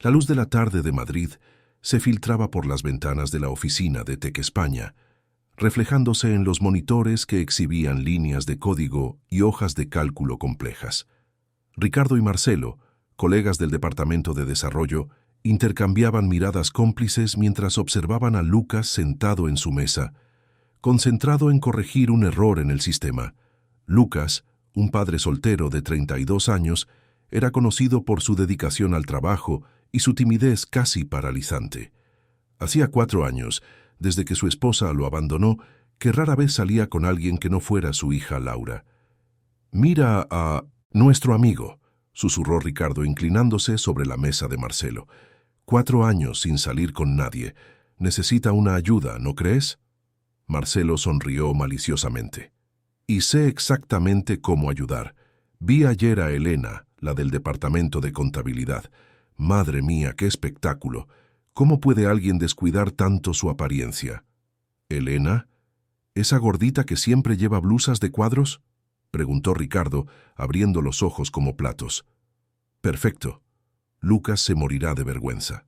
La luz de la tarde de Madrid se filtraba por las ventanas de la oficina de Tec España, reflejándose en los monitores que exhibían líneas de código y hojas de cálculo complejas. Ricardo y Marcelo, colegas del Departamento de Desarrollo, intercambiaban miradas cómplices mientras observaban a Lucas sentado en su mesa, concentrado en corregir un error en el sistema. Lucas, un padre soltero de 32 años, era conocido por su dedicación al trabajo y su timidez casi paralizante. Hacía 4 años, desde que su esposa lo abandonó, que rara vez salía con alguien que no fuera su hija Laura. «Mira a nuestro amigo», susurró Ricardo inclinándose sobre la mesa de Marcelo. 4 años sin salir con nadie. Necesita una ayuda, ¿no crees? Marcelo sonrió maliciosamente. Y sé exactamente cómo ayudar. Vi ayer a Elena, la del departamento de contabilidad. Madre mía, qué espectáculo. ¿Cómo puede alguien descuidar tanto su apariencia? ¿Elena? ¿Esa gordita que siempre lleva blusas de cuadros?, preguntó Ricardo, abriendo los ojos como platos. Perfecto. Lucas se morirá de vergüenza.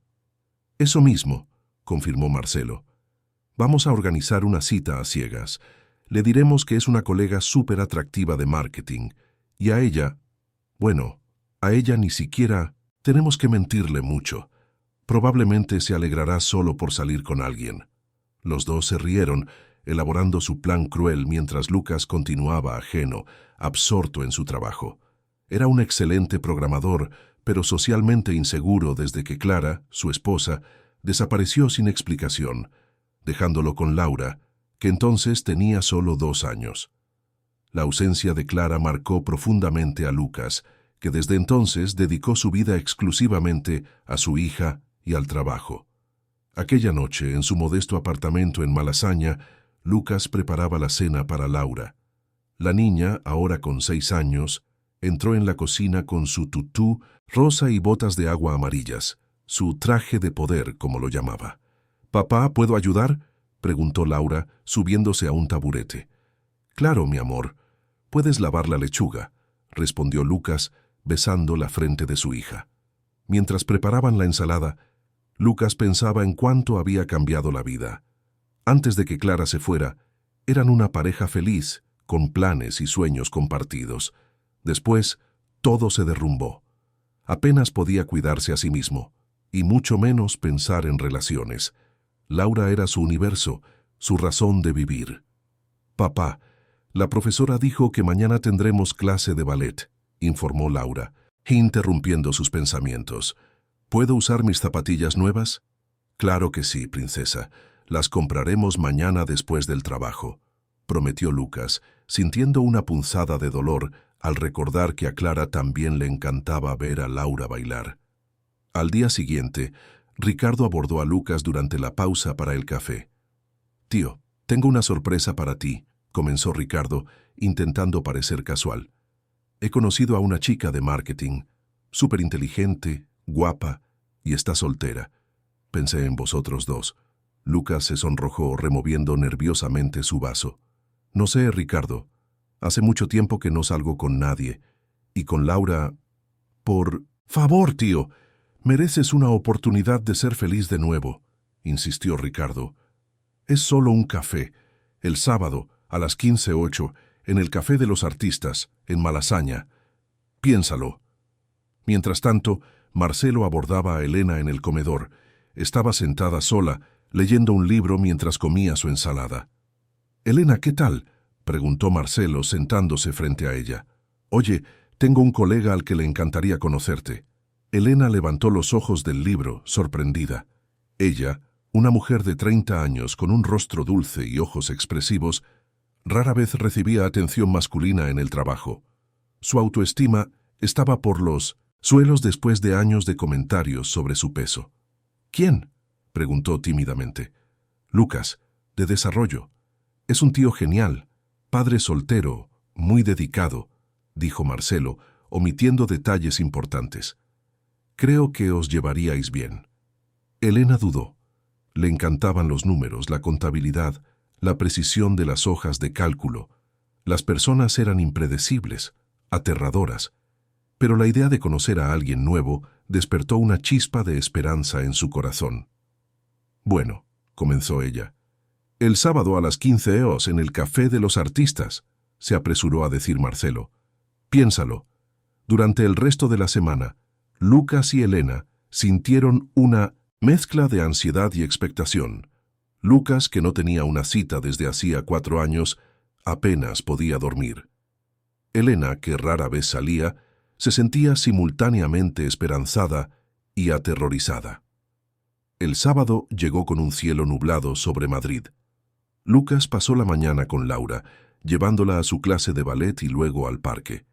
Eso mismo, confirmó Marcelo. Vamos a organizar una cita a ciegas. Le diremos que es una colega súper atractiva de marketing. Y a ella, bueno, a ella ni siquiera tenemos que mentirle mucho. Probablemente se alegrará solo por salir con alguien. Los dos se rieron, elaborando su plan cruel mientras Lucas continuaba ajeno, absorto en su trabajo. Era un excelente programador, pero socialmente inseguro desde que Clara, su esposa, desapareció sin explicación, dejándolo con Laura, que entonces tenía solo 2 años. La ausencia de Clara marcó profundamente a Lucas, que desde entonces dedicó su vida exclusivamente a su hija y al trabajo. Aquella noche, en su modesto apartamento en Malasaña, Lucas preparaba la cena para Laura. La niña, ahora con 6 años, entró en la cocina con su tutú rosa y botas de agua amarillas, su traje de poder, como lo llamaba. «¿Papá, puedo ayudar?», preguntó Laura, subiéndose a un taburete. «Claro, mi amor. Puedes lavar la lechuga», respondió Lucas, besando la frente de su hija. Mientras preparaban la ensalada, Lucas pensaba en cuánto había cambiado la vida. Antes de que Clara se fuera, eran una pareja feliz, con planes y sueños compartidos. Después, todo se derrumbó. Apenas podía cuidarse a sí mismo, y mucho menos pensar en relaciones. Laura era su universo, su razón de vivir. «Papá, la profesora dijo que mañana tendremos clase de ballet», informó Laura, interrumpiendo sus pensamientos. «¿Puedo usar mis zapatillas nuevas?». «Claro que sí, princesa. Las compraremos mañana después del trabajo», prometió Lucas, sintiendo una punzada de dolor al recordar que a Clara también le encantaba ver a Laura bailar. Al día siguiente, Ricardo abordó a Lucas durante la pausa para el café. «Tío, tengo una sorpresa para ti», comenzó Ricardo, intentando parecer casual. «He conocido a una chica de marketing, súper inteligente, guapa, y está soltera. Pensé en vosotros dos». Lucas se sonrojó, removiendo nerviosamente su vaso. «No sé, Ricardo. Hace mucho tiempo que no salgo con nadie. Y con Laura... Por favor, tío, mereces una oportunidad de ser feliz de nuevo», insistió Ricardo. «Es solo un café. El sábado, a las 15:08, en el Café de los Artistas, en Malasaña. Piénsalo». Mientras tanto, Marcelo abordaba a Elena en el comedor. Estaba sentada sola, leyendo un libro mientras comía su ensalada. «Elena, ¿qué tal?», preguntó Marcelo, sentándose frente a ella. «Oye, tengo un colega al que le encantaría conocerte». Elena levantó los ojos del libro, sorprendida. Ella, una mujer de 30 años con un rostro dulce y ojos expresivos, rara vez recibía atención masculina en el trabajo. Su autoestima estaba por los suelos después de años de comentarios sobre su peso. «¿Quién?», preguntó tímidamente. «Lucas, de desarrollo. Es un tío genial, padre soltero, muy dedicado», dijo Marcelo, omitiendo detalles importantes. «Creo que os llevaríais bien». Elena dudó. Le encantaban los números, la contabilidad, la precisión de las hojas de cálculo. Las personas eran impredecibles, aterradoras. Pero la idea de conocer a alguien nuevo despertó una chispa de esperanza en su corazón. «Bueno», comenzó ella, «el sábado a las 15 horas en el Café de los Artistas», se apresuró a decir Marcelo. «Piénsalo. Durante el resto de la semana, Lucas y Elena sintieron una mezcla de ansiedad y expectación. Lucas, que no tenía una cita desde hacía 4 años, apenas podía dormir. Elena, que rara vez salía, se sentía simultáneamente esperanzada y aterrorizada. El sábado llegó con un cielo nublado sobre Madrid. Lucas pasó la mañana con Laura, llevándola a su clase de ballet y luego al parque.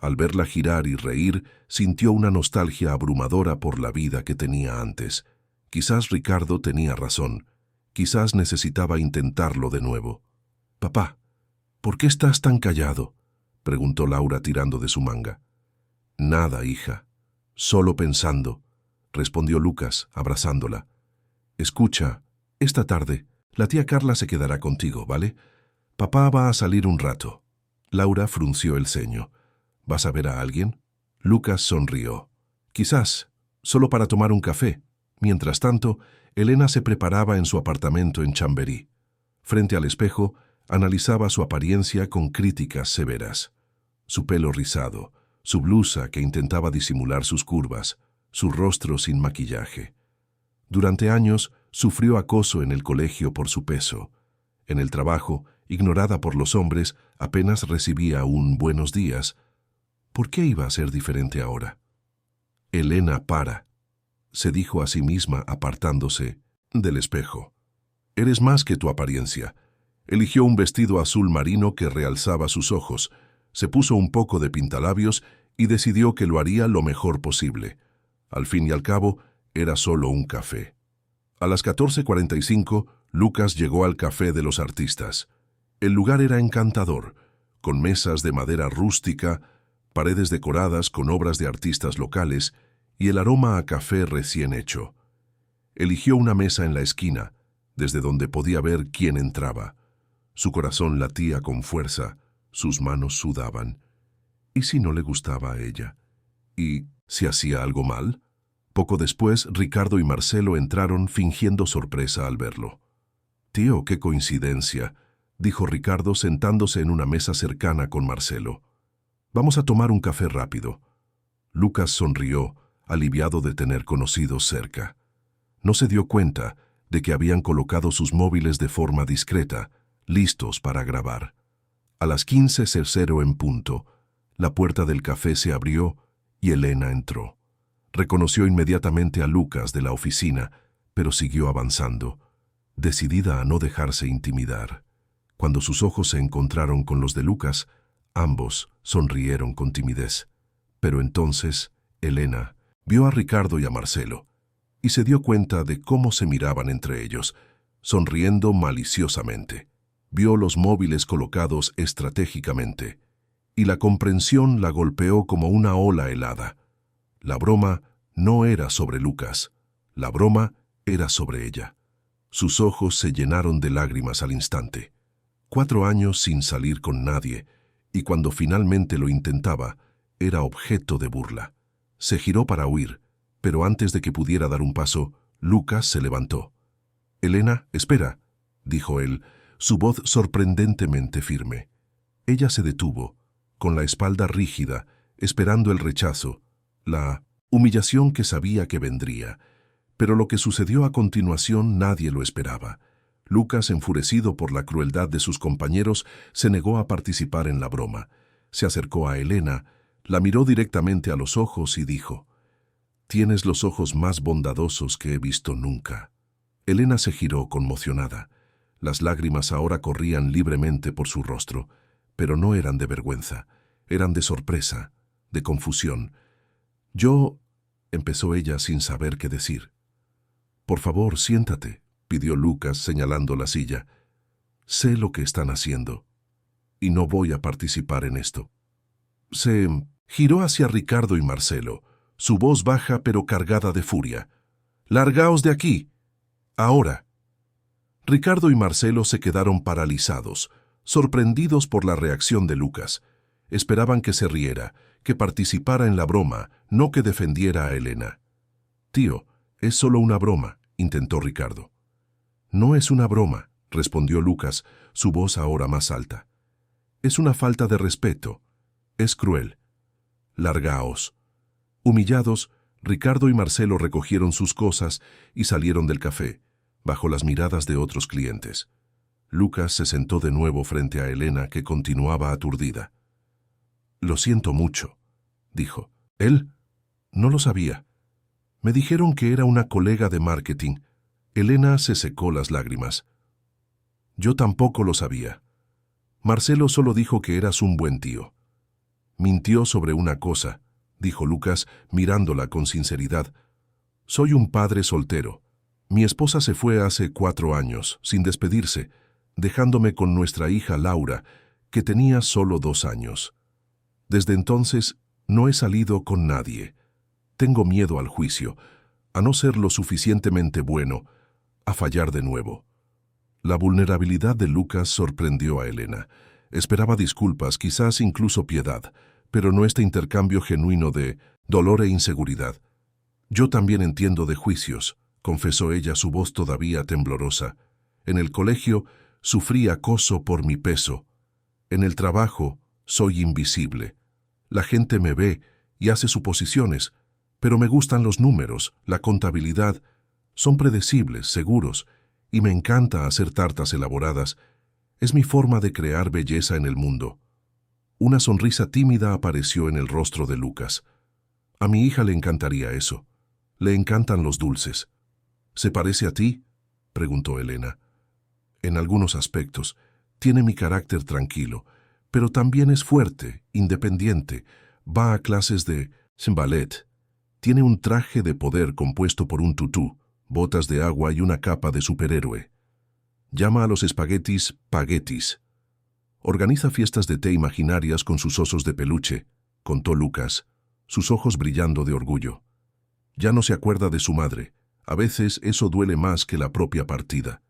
Al verla girar y reír, sintió una nostalgia abrumadora por la vida que tenía antes. Quizás Ricardo tenía razón. Quizás necesitaba intentarlo de nuevo. «Papá, ¿por qué estás tan callado?», preguntó Laura tirando de su manga. «Nada, hija. Solo pensando», respondió Lucas, abrazándola. «Escucha, esta tarde la tía Carla se quedará contigo, ¿vale? Papá va a salir un rato». Laura frunció el ceño. «¿Vas a ver a alguien?». Lucas sonrió. «Quizás, solo para tomar un café». Mientras tanto, Elena se preparaba en su apartamento en Chamberí. Frente al espejo, analizaba su apariencia con críticas severas. Su pelo rizado, su blusa que intentaba disimular sus curvas, su rostro sin maquillaje. Durante años, sufrió acoso en el colegio por su peso. En el trabajo, ignorada por los hombres, apenas recibía un «buenos días». ¿Por qué iba a ser diferente ahora? «Elena, para», se dijo a sí misma apartándose del espejo. «Eres más que tu apariencia». Eligió un vestido azul marino que realzaba sus ojos, se puso un poco de pintalabios y decidió que lo haría lo mejor posible. Al fin y al cabo, era solo un café. A las 14:45, Lucas llegó al Café de los Artistas. El lugar era encantador, con mesas de madera rústica, paredes decoradas con obras de artistas locales y el aroma a café recién hecho. Eligió una mesa en la esquina, desde donde podía ver quién entraba. Su corazón latía con fuerza, sus manos sudaban. ¿Y si no le gustaba a ella? ¿Y si hacía algo mal? Poco después, Ricardo y Marcelo entraron fingiendo sorpresa al verlo. «Tío, qué coincidencia», dijo Ricardo sentándose en una mesa cercana con Marcelo. «Vamos a tomar un café rápido». Lucas sonrió, aliviado de tener conocidos cerca. No se dio cuenta de que habían colocado sus móviles de forma discreta, listos para grabar. A las 15:00 en punto, la puerta del café se abrió y Elena entró. Reconoció inmediatamente a Lucas de la oficina, pero siguió avanzando, decidida a no dejarse intimidar. Cuando sus ojos se encontraron con los de Lucas, ambos sonrieron con timidez. Pero entonces, Elena vio a Ricardo y a Marcelo, y se dio cuenta de cómo se miraban entre ellos, sonriendo maliciosamente. Vio los móviles colocados estratégicamente, y la comprensión la golpeó como una ola helada. La broma no era sobre Lucas, la broma era sobre ella. Sus ojos se llenaron de lágrimas al instante. 4 años sin salir con nadie, y cuando finalmente lo intentaba, era objeto de burla. Se giró para huir, pero antes de que pudiera dar un paso, Lucas se levantó. «Elena, espera», dijo él, su voz sorprendentemente firme. Ella se detuvo, con la espalda rígida, esperando el rechazo, la humillación que sabía que vendría. Pero lo que sucedió a continuación nadie lo esperaba. Lucas, enfurecido por la crueldad de sus compañeros, se negó a participar en la broma. Se acercó a Elena, la miró directamente a los ojos y dijo: «Tienes los ojos más bondadosos que he visto nunca». Elena se giró conmocionada. Las lágrimas ahora corrían libremente por su rostro, pero no eran de vergüenza, eran de sorpresa, de confusión. «Yo», empezó ella sin saber qué decir. «Por favor, siéntate», pidió Lucas señalando la silla. «Sé lo que están haciendo, y no voy a participar en esto». Se giró hacia Ricardo y Marcelo, su voz baja pero cargada de furia. «¡Largaos de aquí! ¡Ahora!». Ricardo y Marcelo se quedaron paralizados, sorprendidos por la reacción de Lucas. Esperaban que se riera, que participara en la broma, no que defendiera a Elena. Tío, es solo una broma, intentó Ricardo. No es una broma, respondió Lucas, su voz ahora más alta. Es una falta de respeto. Es cruel. Largaos. Humillados, Ricardo y Marcelo recogieron sus cosas y salieron del café, bajo las miradas de otros clientes. Lucas se sentó de nuevo frente a Elena, que continuaba aturdida. Lo siento mucho, dijo. Él no lo sabía. Me dijeron que era una colega de marketing. Elena se secó las lágrimas. Yo tampoco lo sabía. Marcelo solo dijo que eras un buen tío. Mintió sobre una cosa, dijo Lucas, mirándola con sinceridad. Soy un padre soltero. Mi esposa se fue hace 4 años, sin despedirse, dejándome con nuestra hija Laura, que tenía solo 2 años. Desde entonces no he salido con nadie. Tengo miedo al juicio, a no ser lo suficientemente bueno, a fallar de nuevo. La vulnerabilidad de Lucas sorprendió a Elena. Esperaba disculpas, quizás incluso piedad, pero no este intercambio genuino de dolor e inseguridad. Yo también entiendo de juicios, confesó ella, su voz todavía temblorosa. En el colegio sufrí acoso por mi peso. En el trabajo soy invisible. La gente me ve y hace suposiciones, pero me gustan los números, la contabilidad. Son predecibles, seguros, y me encanta hacer tartas elaboradas. Es mi forma de crear belleza en el mundo. Una sonrisa tímida apareció en el rostro de Lucas. A mi hija le encantaría eso. Le encantan los dulces. ¿Se parece a ti?, preguntó Elena. En algunos aspectos. Tiene mi carácter tranquilo, pero también es fuerte, independiente. Va a clases de ballet. Tiene un traje de poder compuesto por un tutú, botas de agua y una capa de superhéroe. Llama a los espaguetis paguetis. Organiza fiestas de té imaginarias con sus osos de peluche, contó Lucas, sus ojos brillando de orgullo. Ya no se acuerda de su madre. A veces eso duele más que la propia partida.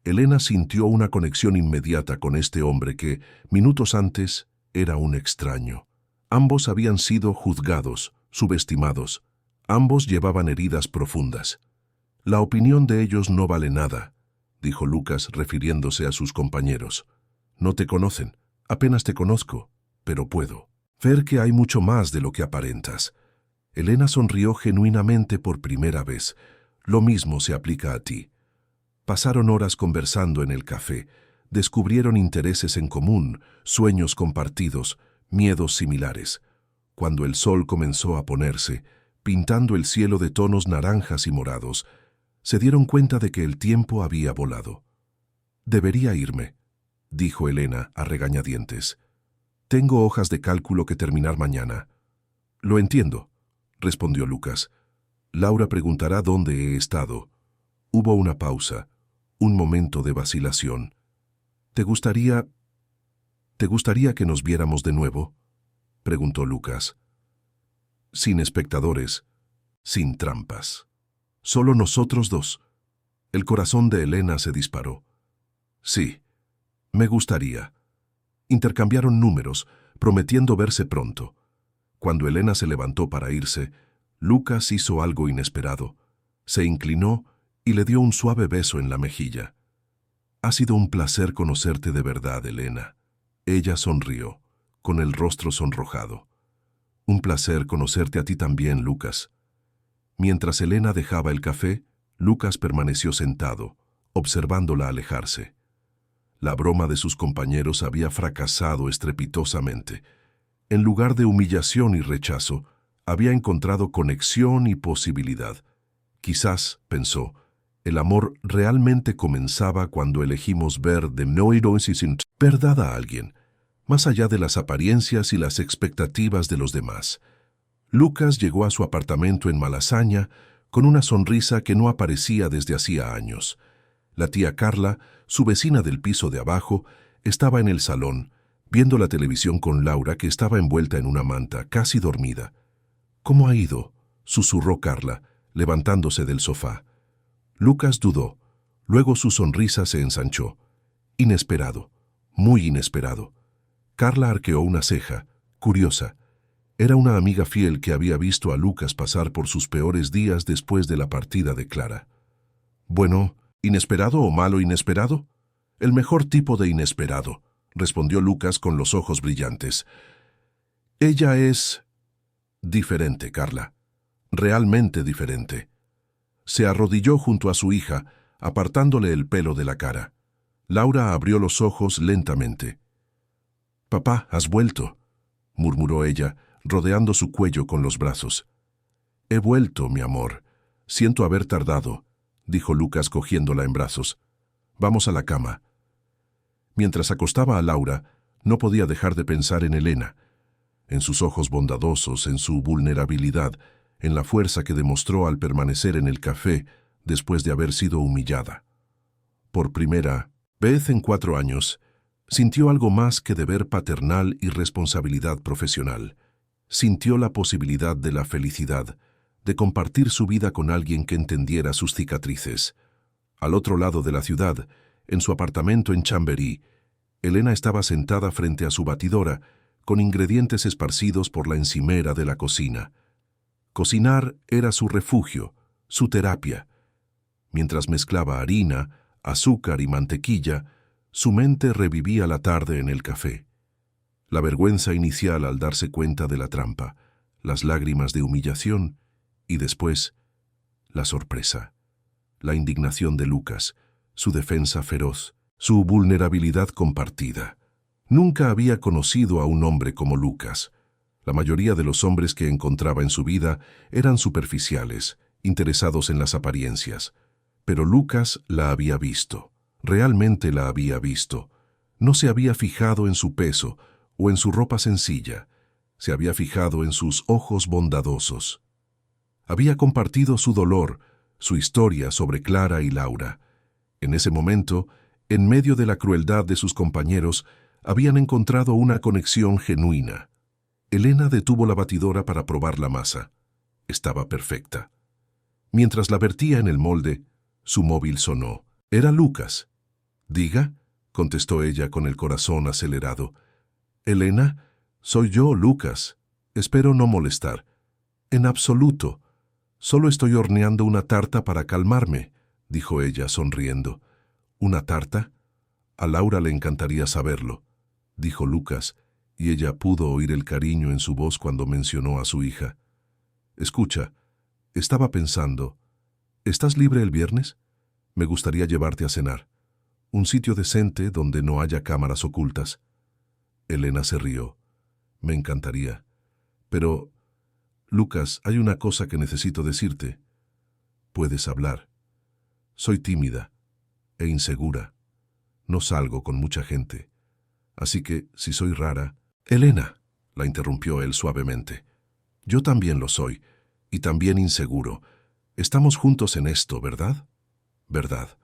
Elena sintió una conexión inmediata con este hombre que, minutos antes, era un extraño. Ambos habían sido juzgados, subestimados. Ambos llevaban heridas profundas. La opinión de ellos no vale nada, dijo Lucas refiriéndose a sus compañeros. No te conocen, apenas te conozco, pero puedo ver que hay mucho más de lo que aparentas. Elena sonrió genuinamente por primera vez. Lo mismo se aplica a ti. Pasaron horas conversando en el café. Descubrieron intereses en común, sueños compartidos, miedos similares. Cuando el sol comenzó a ponerse, pintando el cielo de tonos naranjas y morados, se dieron cuenta de que el tiempo había volado. Debería irme, dijo Elena a regañadientes. Tengo hojas de cálculo que terminar mañana. Lo entiendo, respondió Lucas. Laura preguntará dónde he estado. Hubo una pausa, un momento de vacilación. ¿Te gustaría que nos viéramos de nuevo?, preguntó Lucas. Sin espectadores, sin trampas. Solo nosotros dos. El corazón de Elena se disparó. Sí, me gustaría. Intercambiaron números, prometiendo verse pronto. Cuando Elena se levantó para irse, Lucas hizo algo inesperado. Se inclinó y le dio un suave beso en la mejilla. Ha sido un placer conocerte de verdad, Elena. Ella sonrió, con el rostro sonrojado. Un placer conocerte a ti también, Lucas. Mientras Elena dejaba el café, Lucas permaneció sentado, observándola alejarse. La broma de sus compañeros había fracasado estrepitosamente. En lugar de humillación y rechazo, había encontrado conexión y posibilidad. Quizás, pensó, el amor realmente comenzaba cuando elegimos ver de verdad a alguien, más allá de las apariencias y las expectativas de los demás. Lucas llegó a su apartamento en Malasaña con una sonrisa que no aparecía desde hacía años. La tía Carla, su vecina del piso de abajo, estaba en el salón, viendo la televisión con Laura, que estaba envuelta en una manta, casi dormida. ¿Cómo ha ido?, susurró Carla, levantándose del sofá. Lucas dudó. Luego su sonrisa se ensanchó. Inesperado, muy inesperado. Carla arqueó una ceja, curiosa. Era una amiga fiel que había visto a Lucas pasar por sus peores días después de la partida de Clara. Bueno, ¿inesperado o malo inesperado? El mejor tipo de inesperado, respondió Lucas con los ojos brillantes. Ella es diferente, Carla. Realmente diferente. Se arrodilló junto a su hija, apartándole el pelo de la cara. Laura abrió los ojos lentamente. «Papá, has vuelto», murmuró ella, rodeando su cuello con los brazos. «He vuelto, mi amor. Siento haber tardado», dijo Lucas cogiéndola en brazos. «Vamos a la cama». Mientras acostaba a Laura, no podía dejar de pensar en Elena, en sus ojos bondadosos, en su vulnerabilidad, en la fuerza que demostró al permanecer en el café después de haber sido humillada. Por primera vez en 4 años, sintió algo más que deber paternal y responsabilidad profesional. Sintió la posibilidad de la felicidad, de compartir su vida con alguien que entendiera sus cicatrices. Al otro lado de la ciudad, en su apartamento en Chamberí, Elena estaba sentada frente a su batidora, con ingredientes esparcidos por la encimera de la cocina. Cocinar era su refugio, su terapia. Mientras mezclaba harina, azúcar y mantequilla, su mente revivía la tarde en el café. La vergüenza inicial al darse cuenta de la trampa, las lágrimas de humillación y después la sorpresa, la indignación de Lucas, su defensa feroz, su vulnerabilidad compartida. Nunca había conocido a un hombre como Lucas. La mayoría de los hombres que encontraba en su vida eran superficiales, interesados en las apariencias. Pero Lucas la había visto, realmente la había visto. No se había fijado en su peso o en su ropa sencilla, se había fijado en sus ojos bondadosos. Había compartido su dolor, su historia sobre Clara y Laura. En ese momento, en medio de la crueldad de sus compañeros, habían encontrado una conexión genuina. Elena detuvo la batidora para probar la masa. Estaba perfecta. Mientras la vertía en el molde, su móvil sonó. Era Lucas. «Diga», contestó ella con el corazón acelerado. «Elena, soy yo, Lucas. Espero no molestar». «En absoluto. Solo estoy horneando una tarta para calmarme», dijo ella sonriendo. «¿Una tarta? A Laura le encantaría saberlo», dijo Lucas, y ella pudo oír el cariño en su voz cuando mencionó a su hija. «Escucha, estaba pensando, ¿estás libre el viernes? Me gustaría llevarte a cenar. Un sitio decente donde no haya cámaras ocultas». Elena se rió. «Me encantaría. Pero, Lucas, hay una cosa que necesito decirte. Puedes hablar. Soy tímida e insegura. No salgo con mucha gente. Así que, si soy rara...» «Elena», la interrumpió él suavemente. «Yo también lo soy, y también inseguro. Estamos juntos en esto, ¿verdad?» «Verdad».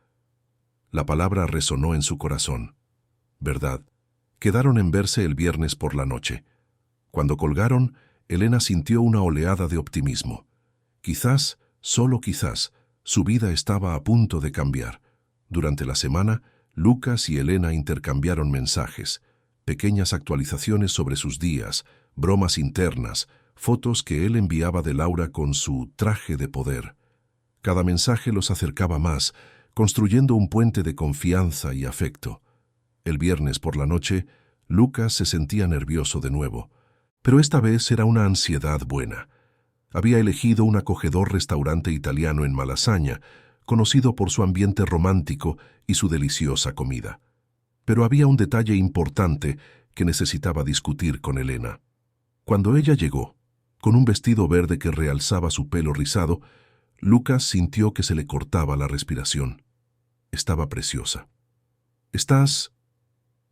La palabra resonó en su corazón. «Verdad». Quedaron en verse el viernes por la noche. Cuando colgaron, Elena sintió una oleada de optimismo. Quizás, solo quizás, su vida estaba a punto de cambiar. Durante la semana, Lucas y Elena intercambiaron mensajes, pequeñas actualizaciones sobre sus días, bromas internas, fotos que él enviaba de Laura con su traje de poder. Cada mensaje los acercaba más, construyendo un puente de confianza y afecto. El viernes por la noche, Lucas se sentía nervioso de nuevo, pero esta vez era una ansiedad buena. Había elegido un acogedor restaurante italiano en Malasaña, conocido por su ambiente romántico y su deliciosa comida. Pero había un detalle importante que necesitaba discutir con Elena. Cuando ella llegó, con un vestido verde que realzaba su pelo rizado, Lucas sintió que se le cortaba la respiración. Estaba preciosa. «Estás...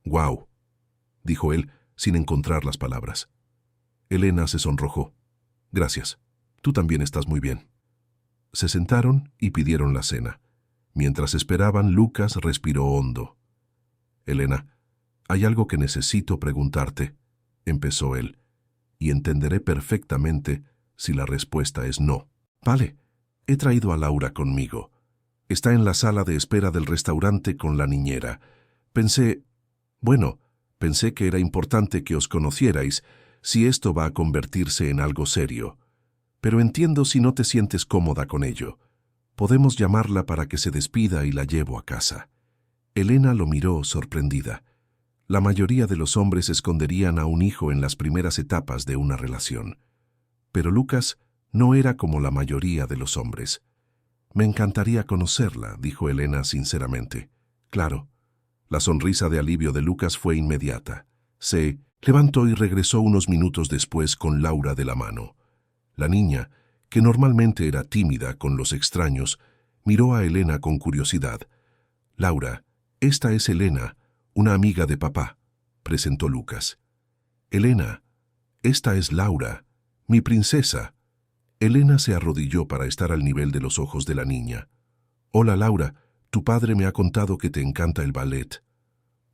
¡Guau!», dijo él, sin encontrar las palabras. Elena se sonrojó. «Gracias. Tú también estás muy bien». Se sentaron y pidieron la cena. Mientras esperaban, Lucas respiró hondo. «Elena, hay algo que necesito preguntarte», empezó él, «y entenderé perfectamente si la respuesta es no». «Vale, he traído a Laura conmigo. Está en la sala de espera del restaurante con la niñera. Pensé que era importante que os conocierais, si esto va a convertirse en algo serio. Pero entiendo si no te sientes cómoda con ello. Podemos llamarla para que se despida y la llevo a casa». Elena lo miró sorprendida. La mayoría de los hombres esconderían a un hijo en las primeras etapas de una relación. Pero Lucas no era como la mayoría de los hombres. «Me encantaría conocerla», dijo Elena sinceramente. «Claro». La sonrisa de alivio de Lucas fue inmediata. Se levantó y regresó unos minutos después con Laura de la mano. La niña, que normalmente era tímida con los extraños, miró a Elena con curiosidad. «Laura, esta es Elena, una amiga de papá», presentó Lucas. «Elena, esta es Laura, mi princesa». Elena se arrodilló para estar al nivel de los ojos de la niña. «Hola, Laura, tu padre me ha contado que te encanta el ballet».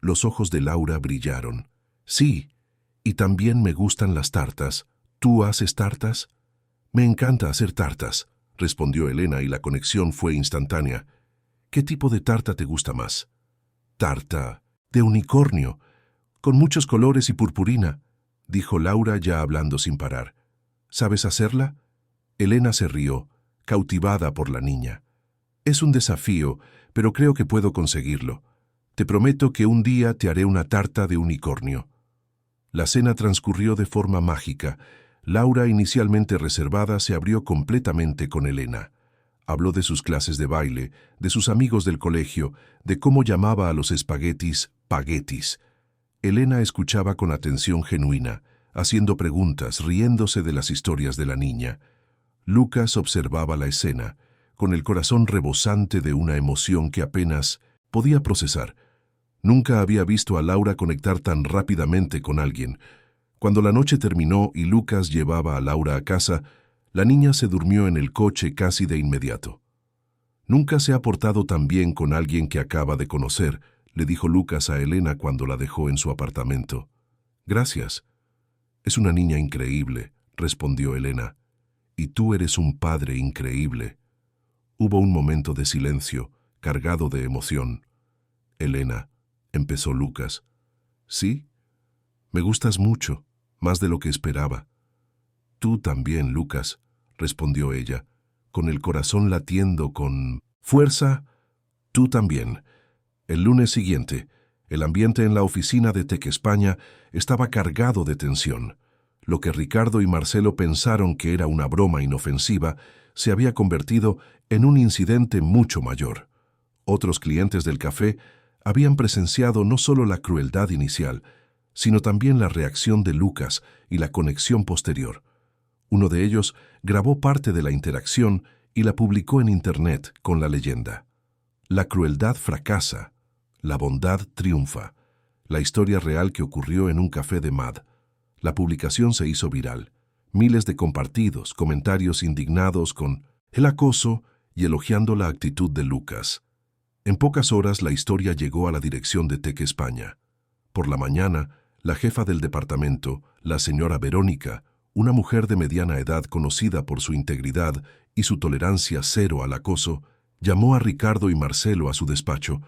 Los ojos de Laura brillaron. «Sí, y también me gustan las tartas. ¿Tú haces tartas?» «Me encanta hacer tartas», respondió Elena y la conexión fue instantánea. «¿Qué tipo de tarta te gusta más?» «Tarta de unicornio, con muchos colores y purpurina», dijo Laura ya hablando sin parar. «¿Sabes hacerla?» Elena se rió, cautivada por la niña. «Es un desafío, pero creo que puedo conseguirlo. Te prometo que un día te haré una tarta de unicornio». La cena transcurrió de forma mágica. Laura, inicialmente reservada, se abrió completamente con Elena. Habló de sus clases de baile, de sus amigos del colegio, de cómo llamaba a los espaguetis paguetis. Elena escuchaba con atención genuina, haciendo preguntas, riéndose de las historias de la niña. Lucas observaba la escena, con el corazón rebosante de una emoción que apenas podía procesar. Nunca había visto a Laura conectar tan rápidamente con alguien. Cuando la noche terminó y Lucas llevaba a Laura a casa, la niña se durmió en el coche casi de inmediato. «Nunca se ha portado tan bien con alguien que acaba de conocer», le dijo Lucas a Elena cuando la dejó en su apartamento. «Gracias». «Es una niña increíble», respondió Elena. «Y tú eres un padre increíble». Hubo un momento de silencio, cargado de emoción. «Elena», empezó Lucas. «¿Sí? Me gustas mucho, más de lo que esperaba». «Tú también, Lucas», respondió ella, con el corazón latiendo con fuerza. «Tú también». El lunes siguiente, el ambiente en la oficina de Tech España estaba cargado de tensión. Lo que Ricardo y Marcelo pensaron que era una broma inofensiva se había convertido en un incidente mucho mayor. Otros clientes del café habían presenciado no solo la crueldad inicial, sino también la reacción de Lucas y la conexión posterior. Uno de ellos grabó parte de la interacción y la publicó en Internet con la leyenda: «La crueldad fracasa, la bondad triunfa». La historia real que ocurrió en un café de Mad. La publicación se hizo viral. Miles de compartidos, comentarios indignados con el acoso y elogiando la actitud de Lucas. En pocas horas la historia llegó a la dirección de Tech España. Por la mañana, la jefa del departamento, la señora Verónica, una mujer de mediana edad conocida por su integridad y su tolerancia cero al acoso, llamó a Ricardo y Marcelo a su despacho.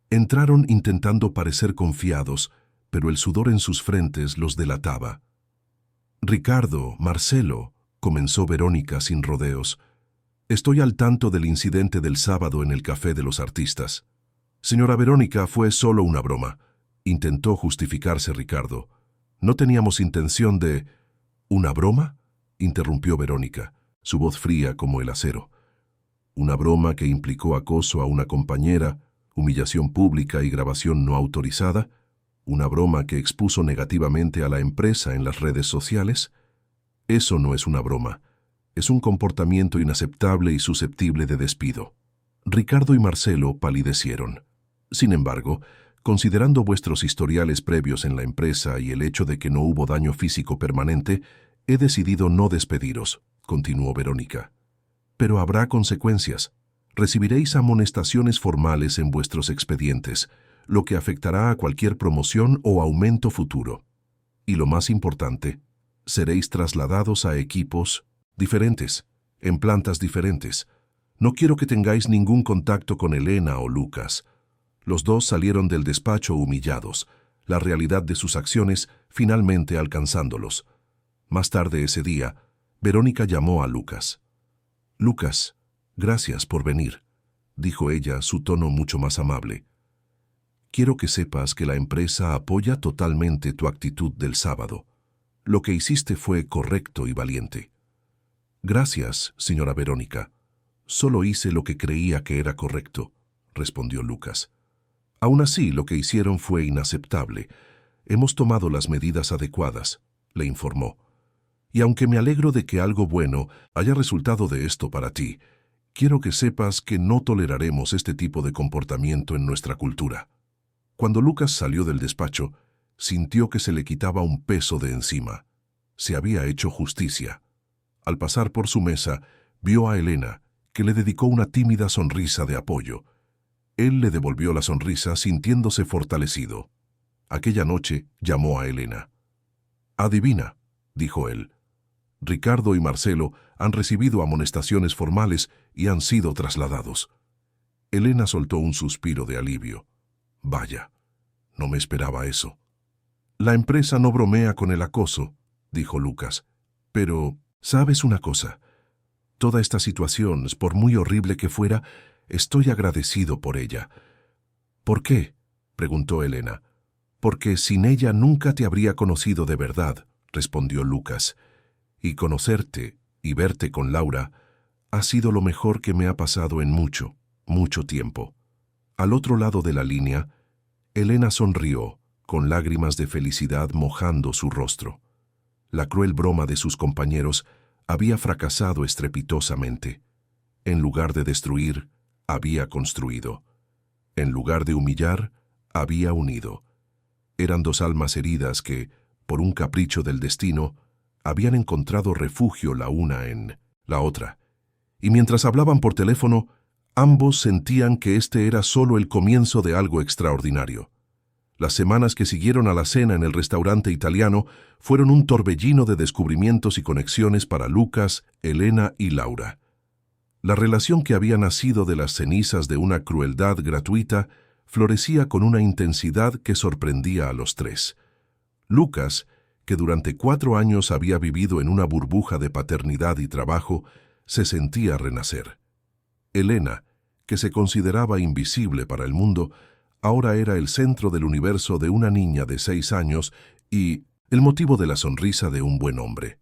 Entraron intentando parecer confiados, pero el sudor en sus frentes los delataba. «Ricardo, Marcelo», comenzó Verónica sin rodeos, «estoy al tanto del incidente del sábado en el Café de los Artistas». «Señora Verónica, fue solo una broma», intentó justificarse Ricardo. «No teníamos intención de...» «¿Una broma?», interrumpió Verónica, su voz fría como el acero. «Una broma que implicó acoso a una compañera, humillación pública y grabación no autorizada, una broma que expuso negativamente a la empresa en las redes sociales. Eso no es una broma, es un comportamiento inaceptable y susceptible de despido». Ricardo y Marcelo palidecieron. «Sin embargo, considerando vuestros historiales previos en la empresa y el hecho de que no hubo daño físico permanente, he decidido no despediros», continuó Verónica. «Pero habrá consecuencias. Recibiréis amonestaciones formales en vuestros expedientes, lo que afectará a cualquier promoción o aumento futuro. Y lo más importante, seréis trasladados a equipos diferentes, en plantas diferentes. No quiero que tengáis ningún contacto con Elena o Lucas». Los dos salieron del despacho humillados, la realidad de sus acciones finalmente alcanzándolos. Más tarde ese día, Verónica llamó a Lucas. «Lucas, gracias por venir», dijo ella, su tono mucho más amable. «Quiero que sepas que la empresa apoya totalmente tu actitud del sábado. Lo que hiciste fue correcto y valiente». «Gracias, señora Verónica. Solo hice lo que creía que era correcto», respondió Lucas. «Aún así, lo que hicieron fue inaceptable. Hemos tomado las medidas adecuadas», le informó. «Y aunque me alegro de que algo bueno haya resultado de esto para ti, quiero que sepas que no toleraremos este tipo de comportamiento en nuestra cultura». Cuando Lucas salió del despacho, sintió que se le quitaba un peso de encima. Se había hecho justicia. Al pasar por su mesa, vio a Elena, que le dedicó una tímida sonrisa de apoyo. Él le devolvió la sonrisa sintiéndose fortalecido. Aquella noche llamó a Elena. «Adivina», dijo él. «Ricardo y Marcelo han recibido amonestaciones formales y han sido trasladados». Elena soltó un suspiro de alivio. «Vaya, no me esperaba eso». «La empresa no bromea con el acoso», dijo Lucas. «Pero, ¿sabes una cosa? Toda esta situación, por muy horrible que fuera, estoy agradecido por ella». «¿Por qué?», preguntó Elena. «Porque sin ella nunca te habría conocido de verdad», respondió Lucas. «Y conocerte y verte con Laura ha sido lo mejor que me ha pasado en mucho, mucho tiempo». Al otro lado de la línea, Elena sonrió, con lágrimas de felicidad mojando su rostro. La cruel broma de sus compañeros había fracasado estrepitosamente. En lugar de destruir, había construido. En lugar de humillar, había unido. Eran dos almas heridas que, por un capricho del destino, habían encontrado refugio la una en la otra. Y mientras hablaban por teléfono, ambos sentían que este era solo el comienzo de algo extraordinario. Las semanas que siguieron a la cena en el restaurante italiano fueron un torbellino de descubrimientos y conexiones para Lucas, Elena y Laura. La relación que había nacido de las cenizas de una crueldad gratuita florecía con una intensidad que sorprendía a los tres. Lucas, que durante 4 años había vivido en una burbuja de paternidad y trabajo, se sentía renacer. Elena, que se consideraba invisible para el mundo, ahora era el centro del universo de una niña de 6 años y el motivo de la sonrisa de un buen hombre.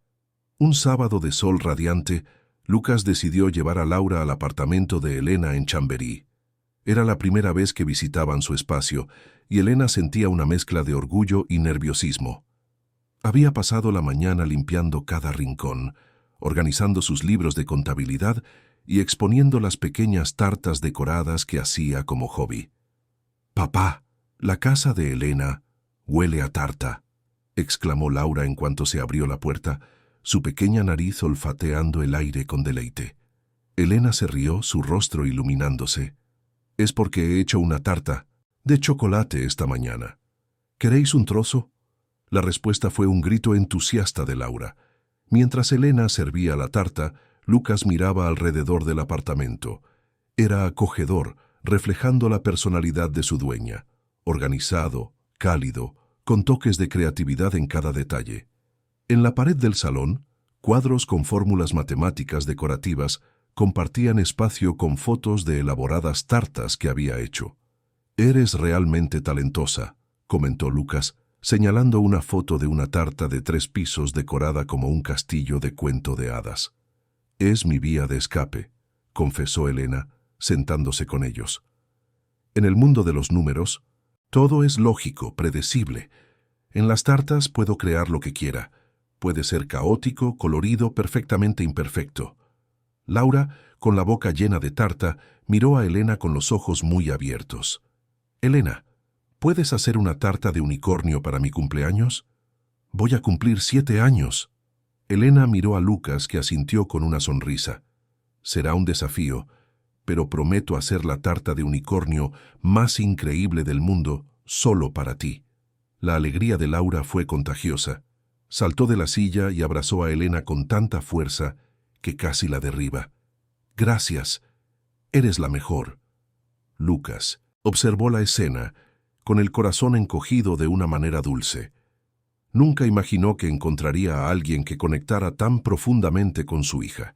Un sábado de sol radiante, Lucas decidió llevar a Laura al apartamento de Elena en Chamberí. Era la primera vez que visitaban su espacio y Elena sentía una mezcla de orgullo y nerviosismo. Había pasado la mañana limpiando cada rincón, organizando sus libros de contabilidad y exponiendo las pequeñas tartas decoradas que hacía como hobby. «Papá, la casa de Elena huele a tarta», exclamó Laura en cuanto se abrió la puerta, su pequeña nariz olfateando el aire con deleite. Elena se rió, su rostro iluminándose. «Es porque he hecho una tarta de chocolate esta mañana. ¿Queréis un trozo?». La respuesta fue un grito entusiasta de Laura. Mientras Elena servía la tarta, Lucas miraba alrededor del apartamento. Era acogedor, reflejando la personalidad de su dueña. Organizado, cálido, con toques de creatividad en cada detalle. En la pared del salón, cuadros con fórmulas matemáticas decorativas compartían espacio con fotos de elaboradas tartas que había hecho. «Eres realmente talentosa», comentó Lucas, señalando una foto de una tarta de 3 pisos decorada como un castillo de cuento de hadas. «Es mi vía de escape», confesó Elena, sentándose con ellos. «En el mundo de los números, todo es lógico, predecible. En las tartas puedo crear lo que quiera. Puede ser caótico, colorido, perfectamente imperfecto». Laura, con la boca llena de tarta, miró a Elena con los ojos muy abiertos. «Elena, ¿puedes hacer una tarta de unicornio para mi cumpleaños? Voy a cumplir 7 años». Elena miró a Lucas, que asintió con una sonrisa. «Será un desafío, pero prometo hacer la tarta de unicornio más increíble del mundo solo para ti». La alegría de Laura fue contagiosa. Saltó de la silla y abrazó a Elena con tanta fuerza que casi la derriba. «Gracias, eres la mejor». Lucas observó la escena, con el corazón encogido de una manera dulce. Nunca imaginó que encontraría a alguien que conectara tan profundamente con su hija.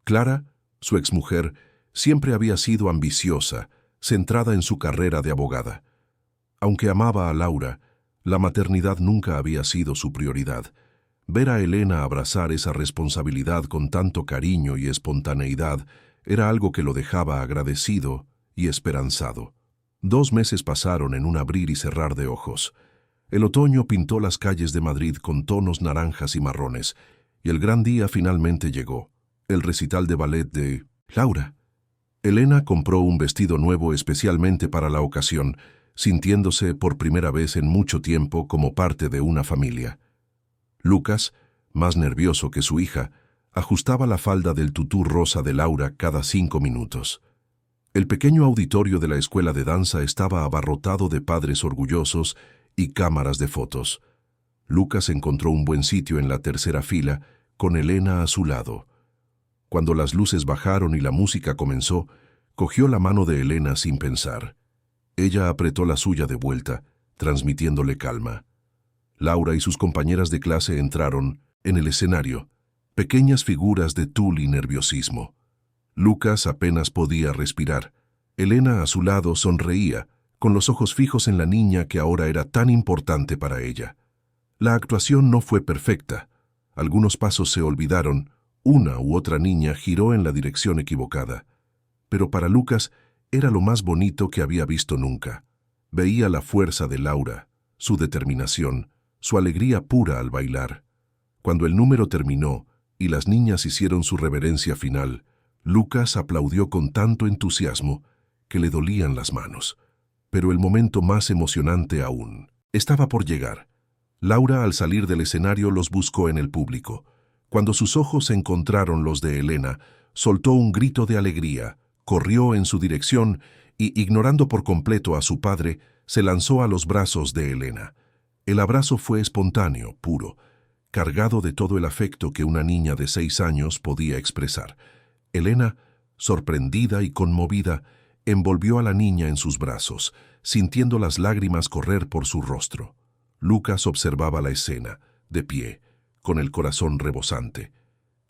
Clara, su exmujer, siempre había sido ambiciosa, centrada en su carrera de abogada. Aunque amaba a Laura, la maternidad nunca había sido su prioridad. Ver a Elena abrazar esa responsabilidad con tanto cariño y espontaneidad era algo que lo dejaba agradecido y esperanzado. 2 meses pasaron en un abrir y cerrar de ojos. El otoño pintó las calles de Madrid con tonos naranjas y marrones, y el gran día finalmente llegó, el recital de ballet de Laura. Elena compró un vestido nuevo especialmente para la ocasión, sintiéndose por primera vez en mucho tiempo como parte de una familia. Lucas, más nervioso que su hija, ajustaba la falda del tutú rosa de Laura cada 5 minutos. El pequeño auditorio de la escuela de danza estaba abarrotado de padres orgullosos y cámaras de fotos. Lucas encontró un buen sitio en la tercera fila, con Elena a su lado. Cuando las luces bajaron y la música comenzó, cogió la mano de Elena sin pensar. Ella apretó la suya de vuelta, transmitiéndole calma. Laura y sus compañeras de clase entraron, en el escenario, pequeñas figuras de tul y nerviosismo. Lucas apenas podía respirar. Elena a su lado sonreía, con los ojos fijos en la niña que ahora era tan importante para ella. La actuación no fue perfecta. Algunos pasos se olvidaron, una u otra niña giró en la dirección equivocada. Pero para Lucas era lo más bonito que había visto nunca. Veía la fuerza de Laura, su determinación, su alegría pura al bailar. Cuando el número terminó y las niñas hicieron su reverencia final, Lucas aplaudió con tanto entusiasmo que le dolían las manos. Pero el momento más emocionante aún estaba por llegar. Laura, al salir del escenario, los buscó en el público. Cuando sus ojos encontraron los de Elena, soltó un grito de alegría, corrió en su dirección y, ignorando por completo a su padre, se lanzó a los brazos de Elena. El abrazo fue espontáneo, puro, cargado de todo el afecto que una niña de 6 años podía expresar. Elena, sorprendida y conmovida, envolvió a la niña en sus brazos, sintiendo las lágrimas correr por su rostro. Lucas observaba la escena, de pie, con el corazón rebosante.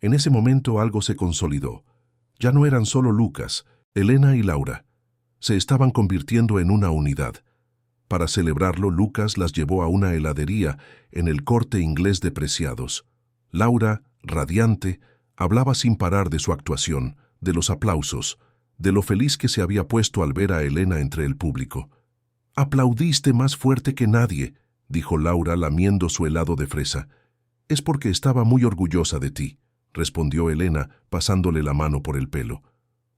En ese momento algo se consolidó. Ya no eran solo Lucas, Elena y Laura. Se estaban convirtiendo en una unidad. Para celebrarlo, Lucas las llevó a una heladería en el Corte Inglés de Preciados. Laura, radiante, hablaba sin parar de su actuación, de los aplausos, de lo feliz que se había puesto al ver a Elena entre el público. «Aplaudiste más fuerte que nadie», dijo Laura lamiendo su helado de fresa. «Es porque estaba muy orgullosa de ti», respondió Elena, pasándole la mano por el pelo.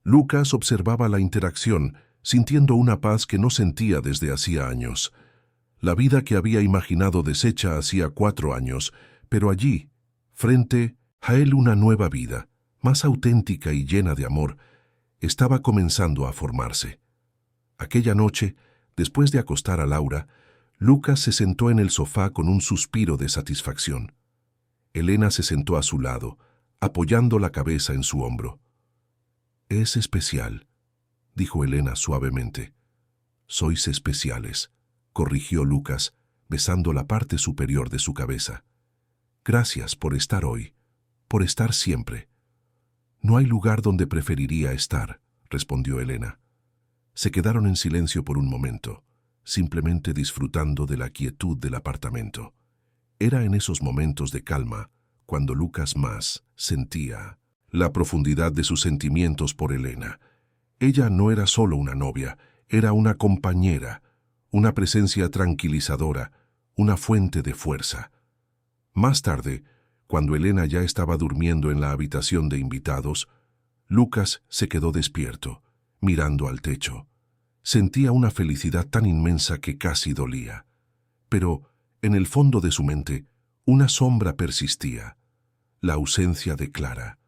Lucas observaba la interacción, sintiendo una paz que no sentía desde hacía años. La vida que había imaginado deshecha hacía 4 años, pero allí, frente a él, una nueva vida, más auténtica y llena de amor, estaba comenzando a formarse. Aquella noche, después de acostar a Laura, Lucas se sentó en el sofá con un suspiro de satisfacción. Elena se sentó a su lado, apoyando la cabeza en su hombro. «Es especial», dijo Elena suavemente. «Sois especiales», corrigió Lucas, besando la parte superior de su cabeza. «Gracias por estar hoy, por estar siempre». «No hay lugar donde preferiría estar», respondió Elena. Se quedaron en silencio por un momento, simplemente disfrutando de la quietud del apartamento. Era en esos momentos de calma cuando Lucas más sentía la profundidad de sus sentimientos por Elena. Ella no era solo una novia, era una compañera, una presencia tranquilizadora, una fuente de fuerza. Más tarde, cuando Elena ya estaba durmiendo en la habitación de invitados, Lucas se quedó despierto, mirando al techo. Sentía una felicidad tan inmensa que casi dolía. Pero, en el fondo de su mente, una sombra persistía: la ausencia de Clara.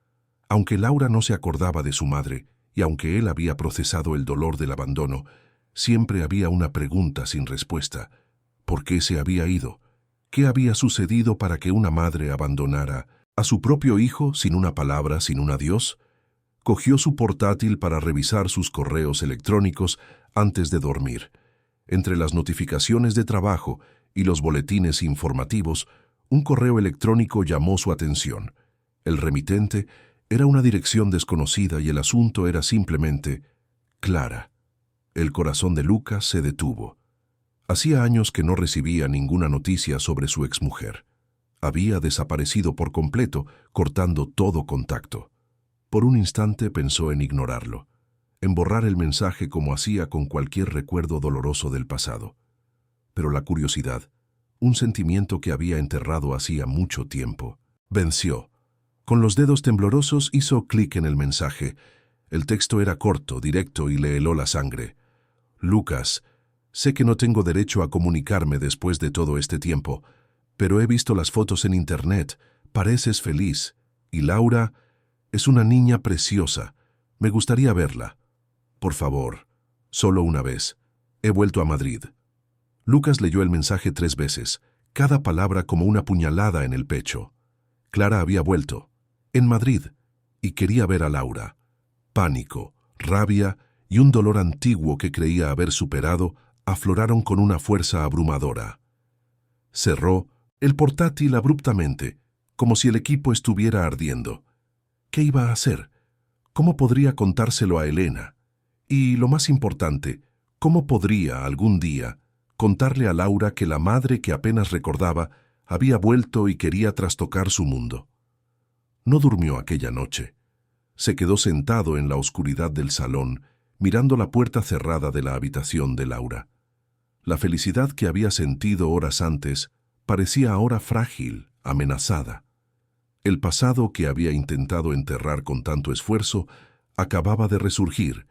Aunque Laura no se acordaba de su madre, y aunque él había procesado el dolor del abandono, siempre había una pregunta sin respuesta. ¿Por qué se había ido? ¿Qué había sucedido para que una madre abandonara a su propio hijo sin una palabra, sin un adiós? Cogió su portátil para revisar sus correos electrónicos antes de dormir. Entre las notificaciones de trabajo y los boletines informativos, un correo electrónico llamó su atención. El remitente era una dirección desconocida y el asunto era simplemente Clara. El corazón de Lucas se detuvo. Hacía años que no recibía ninguna noticia sobre su exmujer. Había desaparecido por completo, cortando todo contacto. Por un instante pensó en ignorarlo, en borrar el mensaje como hacía con cualquier recuerdo doloroso del pasado. Pero la curiosidad, un sentimiento que había enterrado hacía mucho tiempo, venció. Con los dedos temblorosos hizo clic en el mensaje. El texto era corto, directo y le heló la sangre. Lucas, sé que no tengo derecho a comunicarme después de todo este tiempo, pero he visto las fotos en internet. Pareces feliz. Y Laura es una niña preciosa. Me gustaría verla. Por favor, solo una vez. He vuelto a Madrid. Lucas leyó el mensaje 3 veces, cada palabra como una puñalada en el pecho. Clara había vuelto, en Madrid, y quería ver a Laura. Pánico, rabia y un dolor antiguo que creía haber superado afloraron con una fuerza abrumadora. Cerró el portátil abruptamente, como si el equipo estuviera ardiendo. ¿Qué iba a hacer? ¿Cómo podría contárselo a Elena? Y, lo más importante, ¿cómo podría, algún día, contarle a Laura que la madre que apenas recordaba había vuelto y quería trastocar su mundo? No durmió aquella noche. Se quedó sentado en la oscuridad del salón, mirando la puerta cerrada de la habitación de Laura. La felicidad que había sentido horas antes parecía ahora frágil, amenazada. El pasado que había intentado enterrar con tanto esfuerzo acababa de resurgir,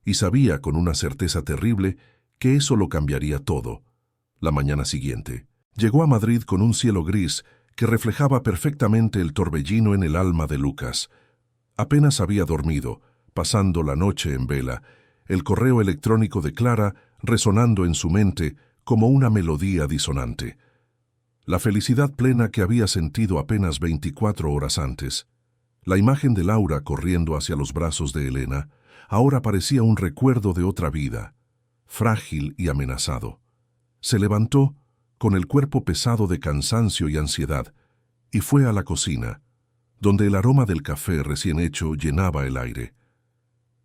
y sabía con una certeza terrible que eso lo cambiaría todo. La mañana siguiente, llegó a Madrid con un cielo gris que reflejaba perfectamente el torbellino en el alma de Lucas. Apenas había dormido, pasando la noche en vela, el correo electrónico de Clara resonando en su mente como una melodía disonante. La felicidad plena que había sentido apenas 24 horas antes. La imagen de Laura corriendo hacia los brazos de Elena ahora parecía un recuerdo de otra vida, frágil y amenazado. Se levantó, con el cuerpo pesado de cansancio y ansiedad, y fue a la cocina, donde el aroma del café recién hecho llenaba el aire.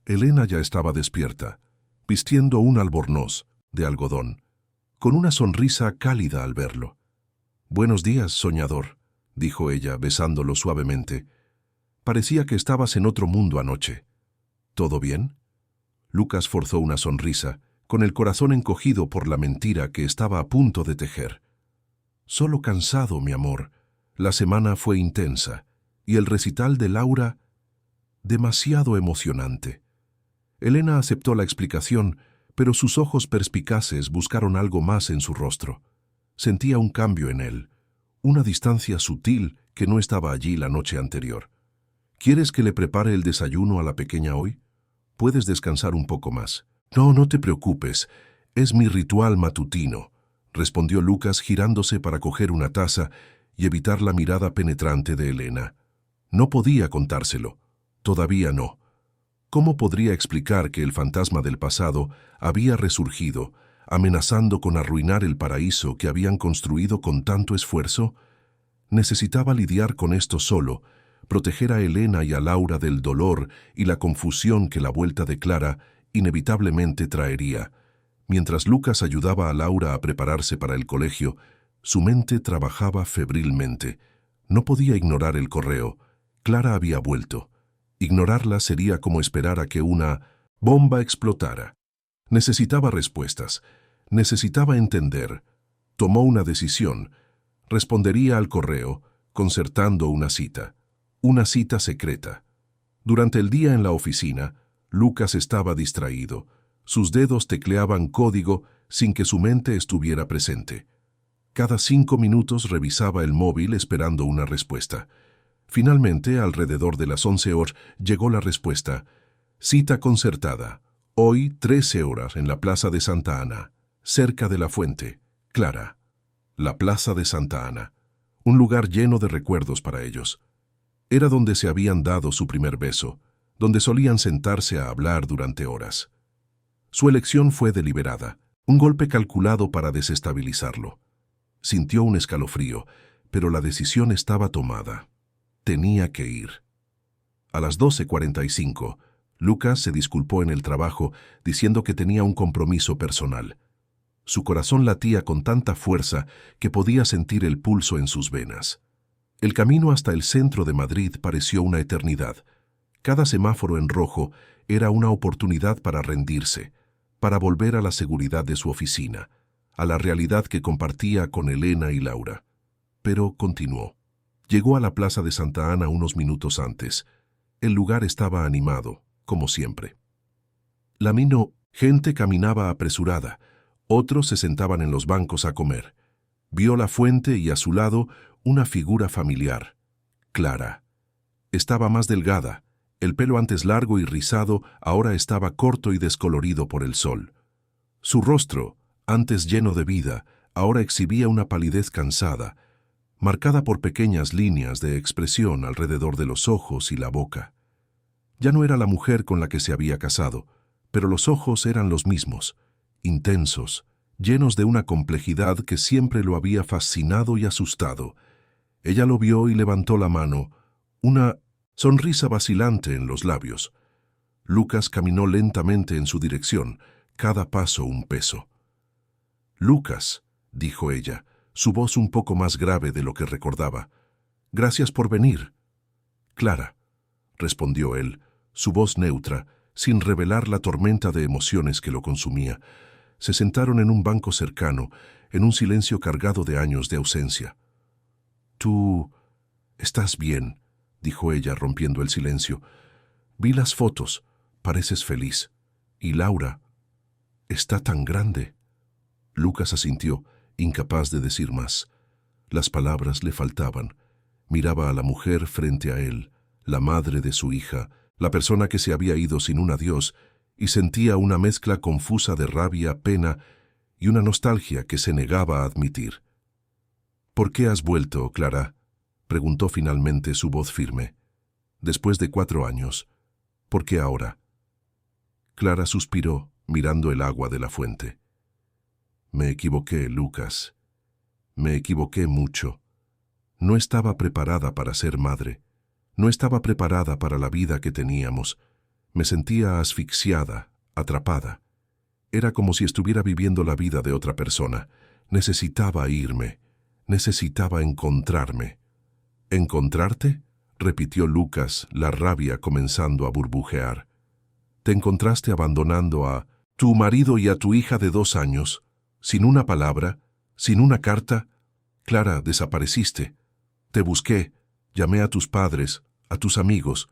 Elena ya estaba despierta, vistiendo un albornoz de algodón, con una sonrisa cálida al verlo. «Buenos días, soñador», dijo ella, besándolo suavemente. «Parecía que estabas en otro mundo anoche». «¿Todo bien?» Lucas forzó una sonrisa, con el corazón encogido por la mentira que estaba a punto de tejer. «Solo cansado, mi amor. La semana fue intensa, y el recital de Laura, demasiado emocionante». Elena aceptó la explicación, pero sus ojos perspicaces buscaron algo más en su rostro. Sentía un cambio en él, una distancia sutil que no estaba allí la noche anterior. «¿Quieres que le prepare el desayuno a la pequeña hoy? Puedes descansar un poco más». «No, no te preocupes, es mi ritual matutino», respondió Lucas girándose para coger una taza y evitar la mirada penetrante de Elena. No podía contárselo, todavía no. ¿Cómo podría explicar que el fantasma del pasado había resurgido, amenazando con arruinar el paraíso que habían construido con tanto esfuerzo? Necesitaba lidiar con esto solo, proteger a Elena y a Laura del dolor y la confusión que la vuelta de Clara inevitablemente traería. Mientras Lucas ayudaba a Laura a prepararse para el colegio, su mente trabajaba febrilmente. No podía ignorar el correo. Clara había vuelto. Ignorarla sería como esperar a que una bomba explotara. Necesitaba respuestas. Necesitaba entender. Tomó una decisión. Respondería al correo, concertando una cita. Una cita secreta. Durante el día en la oficina, Lucas estaba distraído. Sus dedos tecleaban código sin que su mente estuviera presente. Cada 5 minutos revisaba el móvil esperando una respuesta. Finalmente, alrededor de las 11 horas, llegó la respuesta. Cita concertada. Hoy, 13 horas, en la Plaza de Santa Ana, cerca de la fuente. Clara. La Plaza de Santa Ana. Un lugar lleno de recuerdos para ellos. Era donde se habían dado su primer beso, donde solían sentarse a hablar durante horas. Su elección fue deliberada, un golpe calculado para desestabilizarlo. Sintió un escalofrío, pero la decisión estaba tomada. Tenía que ir. A las 12:45, Lucas se disculpó en el trabajo diciendo que tenía un compromiso personal. Su corazón latía con tanta fuerza que podía sentir el pulso en sus venas. El camino hasta el centro de Madrid pareció una eternidad. Cada semáforo en rojo era una oportunidad para rendirse, para volver a la seguridad de su oficina, a la realidad que compartía con Elena y Laura. Pero continuó. Llegó a la Plaza de Santa Ana unos minutos antes. El lugar estaba animado, como siempre. Gente caminaba apresurada. Otros se sentaban en los bancos a comer. Vio la fuente y a su lado una figura familiar, Clara. Estaba más delgada. El pelo antes largo y rizado ahora estaba corto y descolorido por el sol. Su rostro, antes lleno de vida, ahora exhibía una palidez cansada, marcada por pequeñas líneas de expresión alrededor de los ojos y la boca. Ya no era la mujer con la que se había casado, pero los ojos eran los mismos, intensos, llenos de una complejidad que siempre lo había fascinado y asustado. Ella lo vio y levantó la mano, una sonrisa vacilante en los labios. Lucas caminó lentamente en su dirección, cada paso un peso. «Lucas», dijo ella, su voz un poco más grave de lo que recordaba. «Gracias por venir». «Clara», respondió él, su voz neutra, sin revelar la tormenta de emociones que lo consumía. Se sentaron en un banco cercano, en un silencio cargado de años de ausencia. «Tú estás bien», dijo ella, rompiendo el silencio. «Vi las fotos, pareces feliz. Y Laura está tan grande». Lucas asintió, incapaz de decir más. Las palabras le faltaban. Miraba a la mujer frente a él, la madre de su hija, la persona que se había ido sin un adiós, y sentía una mezcla confusa de rabia, pena y una nostalgia que se negaba a admitir. «¿Por qué has vuelto, Clara?», preguntó finalmente su voz firme. «Después de 4 años. ¿Por qué ahora?». Clara suspiró, mirando el agua de la fuente. «Me equivoqué, Lucas. Me equivoqué mucho. No estaba preparada para ser madre. No estaba preparada para la vida que teníamos. Me sentía asfixiada, atrapada. Era como si estuviera viviendo la vida de otra persona. Necesitaba irme. Necesitaba encontrarme». «¿Encontrarte?», repitió Lucas, la rabia comenzando a burbujear. «Te encontraste abandonando a tu marido y a tu hija de 2 años, sin una palabra, sin una carta. Clara, desapareciste. Te busqué, llamé a tus padres, a tus amigos.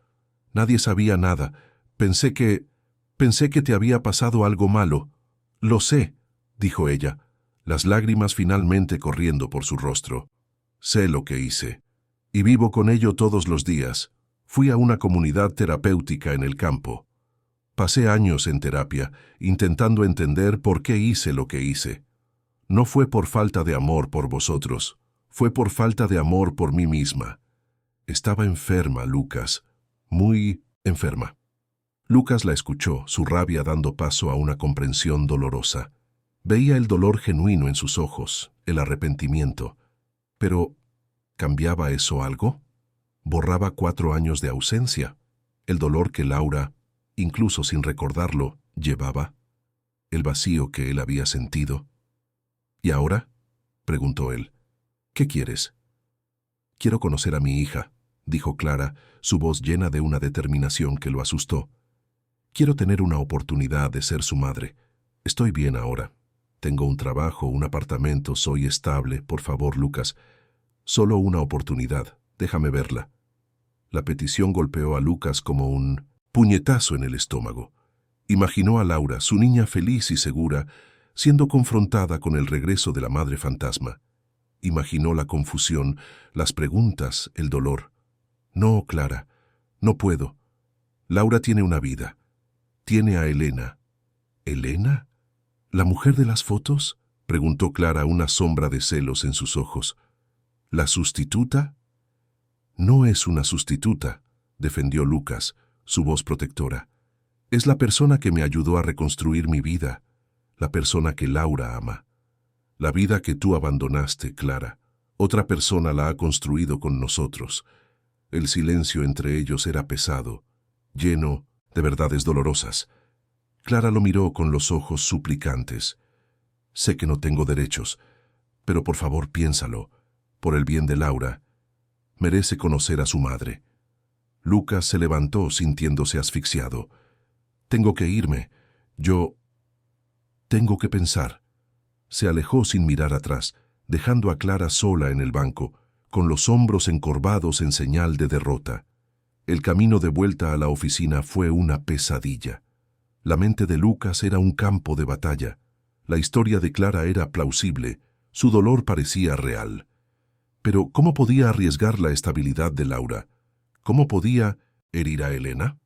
Nadie sabía nada. Pensé que te había pasado algo malo». «Lo sé», dijo ella, las lágrimas finalmente corriendo por su rostro. «Sé lo que hice. Y vivo con ello todos los días. Fui a una comunidad terapéutica en el campo. Pasé años en terapia, intentando entender por qué hice lo que hice. No fue por falta de amor por vosotros, fue por falta de amor por mí misma. Estaba enferma, Lucas, muy enferma». Lucas la escuchó, su rabia dando paso a una comprensión dolorosa. Veía el dolor genuino en sus ojos, el arrepentimiento. Pero, ¿cambiaba eso algo? Borraba 4 años de ausencia, el dolor que Laura, incluso sin recordarlo, llevaba, el vacío que él había sentido. «¿Y ahora?», preguntó él. «¿Qué quieres?». «Quiero conocer a mi hija», dijo Clara, su voz llena de una determinación que lo asustó. «Quiero tener una oportunidad de ser su madre. Estoy bien ahora. Tengo un trabajo, un apartamento, soy estable. Por favor, Lucas, solo una oportunidad. Déjame verla». La petición golpeó a Lucas como un puñetazo en el estómago. Imaginó a Laura, su niña feliz y segura, siendo confrontada con el regreso de la madre fantasma. Imaginó la confusión, las preguntas, el dolor. «No, Clara, no puedo. Laura tiene una vida. Tiene a Elena». «¿Elena? ¿La mujer de las fotos?», preguntó Clara, una sombra de celos en sus ojos. «¿La sustituta?». «No es una sustituta», defendió Lucas, su voz protectora. «Es la persona que me ayudó a reconstruir mi vida, la persona que Laura ama». La vida que tú abandonaste, Clara, otra persona la ha construido con nosotros. El silencio entre ellos era pesado, lleno de verdades dolorosas. Clara lo miró con los ojos suplicantes. Sé que no tengo derechos, pero por favor piénsalo. Por el bien de Laura, merece conocer a su madre. Lucas se levantó sintiéndose asfixiado. Tengo que irme. Tengo que pensar. Se alejó sin mirar atrás, dejando a Clara sola en el banco, con los hombros encorvados en señal de derrota. El camino de vuelta a la oficina fue una pesadilla. La mente de Lucas era un campo de batalla. La historia de Clara era plausible, su dolor parecía real. Pero ¿cómo podía arriesgar la estabilidad de Laura? ¿Cómo podía herir a Elena?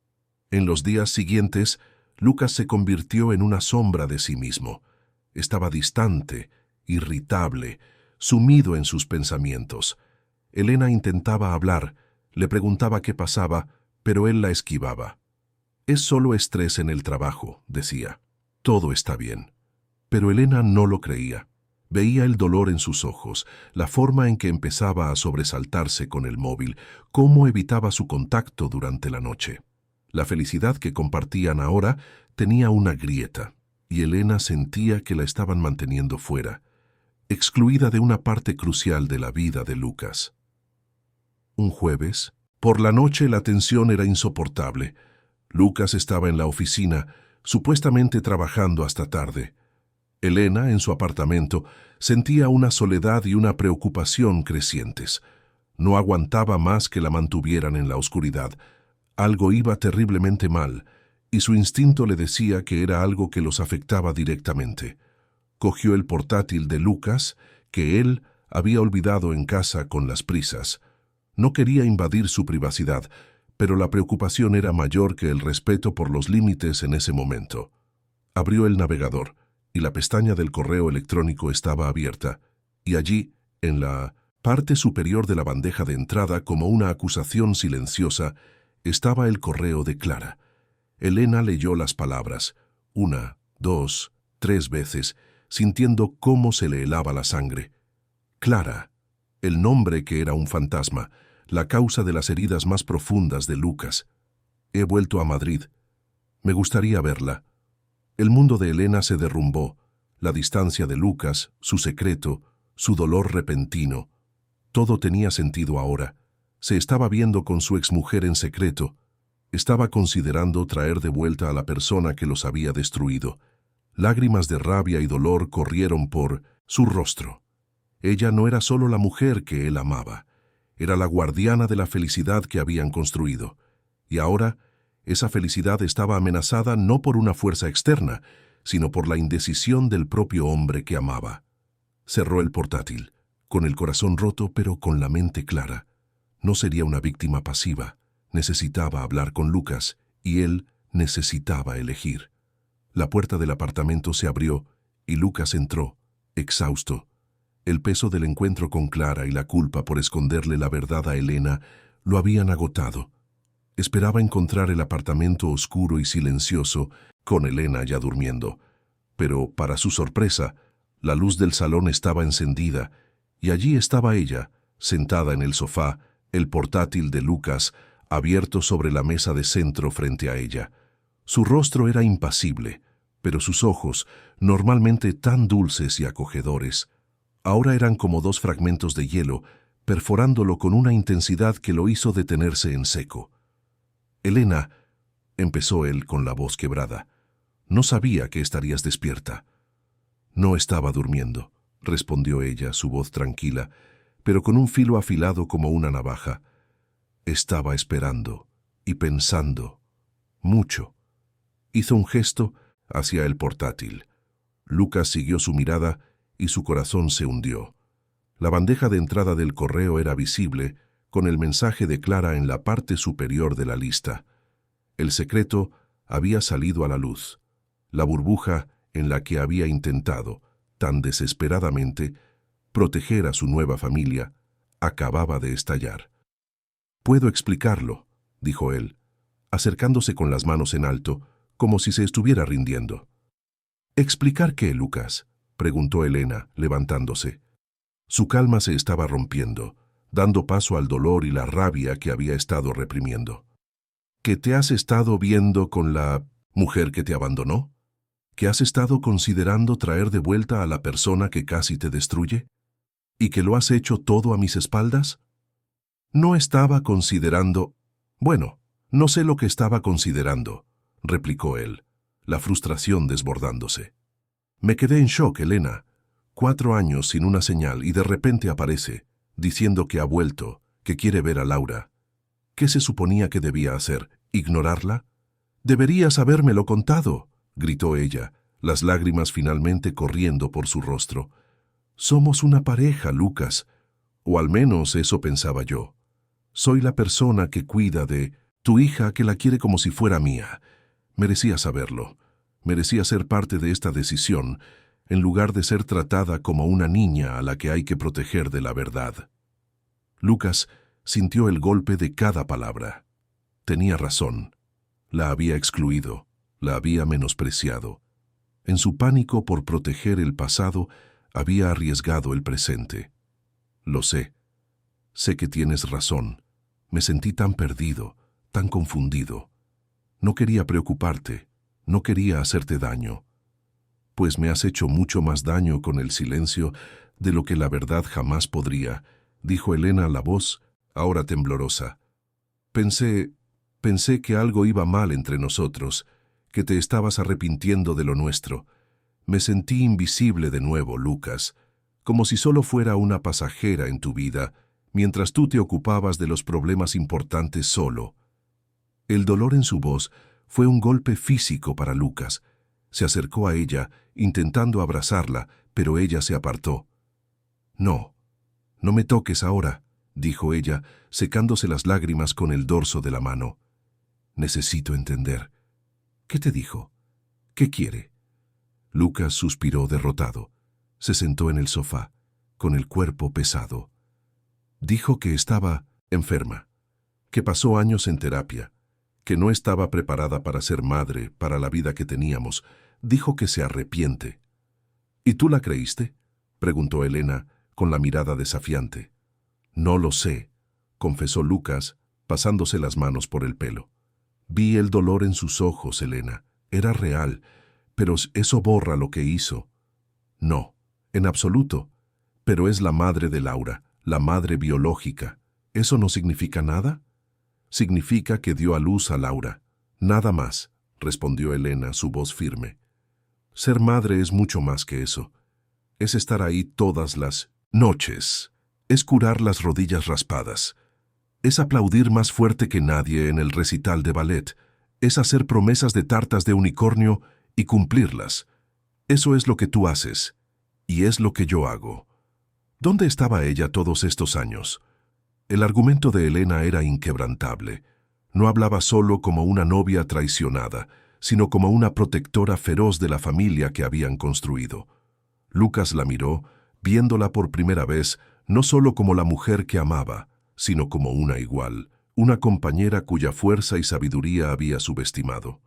En los días siguientes, Lucas se convirtió en una sombra de sí mismo. Estaba distante, irritable, sumido en sus pensamientos. Elena intentaba hablar, le preguntaba qué pasaba, pero él la esquivaba. Es solo estrés en el trabajo, decía. Todo está bien. Pero Elena no lo creía. Veía el dolor en sus ojos, la forma en que empezaba a sobresaltarse con el móvil, cómo evitaba su contacto durante la noche. La felicidad que compartían ahora tenía una grieta, y Elena sentía que la estaban manteniendo fuera, excluida de una parte crucial de la vida de Lucas. Un jueves, por la noche la tensión era insoportable. Lucas estaba en la oficina, supuestamente trabajando hasta tarde. Elena, en su apartamento, sentía una soledad y una preocupación crecientes. No aguantaba más que la mantuvieran en la oscuridad. Algo iba terriblemente mal, y su instinto le decía que era algo que los afectaba directamente. Cogió el portátil de Lucas, que él había olvidado en casa con las prisas. No quería invadir su privacidad, pero la preocupación era mayor que el respeto por los límites en ese momento. Abrió el navegador, y la pestaña del correo electrónico estaba abierta, y allí, en la parte superior de la bandeja de entrada, como una acusación silenciosa, estaba el correo de Clara. Elena leyó las palabras, 1, 2, 3 veces, sintiendo cómo se le helaba la sangre. Clara, el nombre que era un fantasma, la causa de las heridas más profundas de Lucas. He vuelto a Madrid. Me gustaría verla. El mundo de Elena se derrumbó, la distancia de Lucas, su secreto, su dolor repentino. Todo tenía sentido ahora. Se estaba viendo con su exmujer en secreto. Estaba considerando traer de vuelta a la persona que los había destruido. Lágrimas de rabia y dolor corrieron por su rostro. Ella no era solo la mujer que él amaba, era la guardiana de la felicidad que habían construido. Y ahora, esa felicidad estaba amenazada no por una fuerza externa, sino por la indecisión del propio hombre que amaba. Cerró el portátil, con el corazón roto pero con la mente clara. No sería una víctima pasiva, necesitaba hablar con Lucas, y él necesitaba elegir. La puerta del apartamento se abrió, y Lucas entró, exhausto. El peso del encuentro con Clara y la culpa por esconderle la verdad a Elena lo habían agotado. Esperaba encontrar el apartamento oscuro y silencioso, con Elena ya durmiendo. Pero, para su sorpresa, la luz del salón estaba encendida, y allí estaba ella, sentada en el sofá, el portátil de Lucas abierto sobre la mesa de centro frente a ella. Su rostro era impasible, pero sus ojos, normalmente tan dulces y acogedores, ahora eran como dos fragmentos de hielo, perforándolo con una intensidad que lo hizo detenerse en seco. «Elena», empezó él con la voz quebrada, «no sabía que estarías despierta». «No estaba durmiendo», respondió ella, su voz tranquila, pero con un filo afilado como una navaja. «Estaba esperando y pensando. Mucho». Hizo un gesto hacia el portátil. Lucas siguió su mirada y su corazón se hundió. La bandeja de entrada del correo era visible, con el mensaje de Clara en la parte superior de la lista. El secreto había salido a la luz. La burbuja en la que había intentado, tan desesperadamente, proteger a su nueva familia, acababa de estallar. «Puedo explicarlo», dijo él, acercándose con las manos en alto, como si se estuviera rindiendo. «¿Explicar qué, Lucas?». preguntó Elena, levantándose. Su calma se estaba rompiendo, dando paso al dolor y la rabia que había estado reprimiendo. ¿Que te has estado viendo con la mujer que te abandonó? ¿Que has estado considerando traer de vuelta a la persona que casi te destruye? ¿Y que lo has hecho todo a mis espaldas? No estaba considerando... Bueno, no sé lo que estaba considerando, replicó él, la frustración desbordándose. Me quedé en shock, Elena. 4 años sin una señal y de repente aparece, diciendo que ha vuelto, que quiere ver a Laura. ¿Qué se suponía que debía hacer? ¿Ignorarla? Deberías habérmelo contado, gritó ella, las lágrimas finalmente corriendo por su rostro. Somos una pareja, Lucas, o al menos eso pensaba yo. Soy la persona que cuida de tu hija, que la quiere como si fuera mía. Merecía saberlo. Merecía ser parte de esta decisión, en lugar de ser tratada como una niña a la que hay que proteger de la verdad. Lucas sintió el golpe de cada palabra. Tenía razón. La había excluido, la había menospreciado. En su pánico por proteger el pasado, había arriesgado el presente. Lo sé. Sé que tienes razón. Me sentí tan perdido, tan confundido. No quería preocuparte, no quería hacerte daño. Pues me has hecho mucho más daño con el silencio de lo que la verdad jamás podría, dijo Elena, la voz, ahora temblorosa. Pensé que algo iba mal entre nosotros, que te estabas arrepintiendo de lo nuestro. Me sentí invisible de nuevo, Lucas, como si solo fuera una pasajera en tu vida, mientras tú te ocupabas de los problemas importantes solo. El dolor en su voz fue un golpe físico para Lucas. Se acercó a ella, intentando abrazarla, pero ella se apartó. No, no me toques ahora, dijo ella, secándose las lágrimas con el dorso de la mano. Necesito entender. ¿Qué te dijo? ¿Qué quiere? Lucas suspiró derrotado. Se sentó en el sofá, con el cuerpo pesado. Dijo que estaba enferma, que pasó años en terapia, que no estaba preparada para ser madre, para la vida que teníamos. Dijo que se arrepiente. ¿Y tú la creíste?, preguntó Elena, con la mirada desafiante. No lo sé, confesó Lucas, pasándose las manos por el pelo. Vi el dolor en sus ojos, Elena. Era real, pero eso borra lo que hizo. No, en absoluto. Pero es la madre de Laura, la madre biológica. ¿Eso no significa nada? Significa que dio a luz a Laura. Nada más, respondió Elena, su voz firme. Ser madre es mucho más que eso. Es estar ahí todas las noches. Es curar las rodillas raspadas. Es aplaudir más fuerte que nadie en el recital de ballet. Es hacer promesas de tartas de unicornio y cumplirlas. Eso es lo que tú haces. Y es lo que yo hago. ¿Dónde estaba ella todos estos años? El argumento de Elena era inquebrantable. No hablaba solo como una novia traicionada, sino como una protectora feroz de la familia que habían construido. Lucas la miró, viéndola por primera vez, no solo como la mujer que amaba, sino como una igual, una compañera cuya fuerza y sabiduría había subestimado.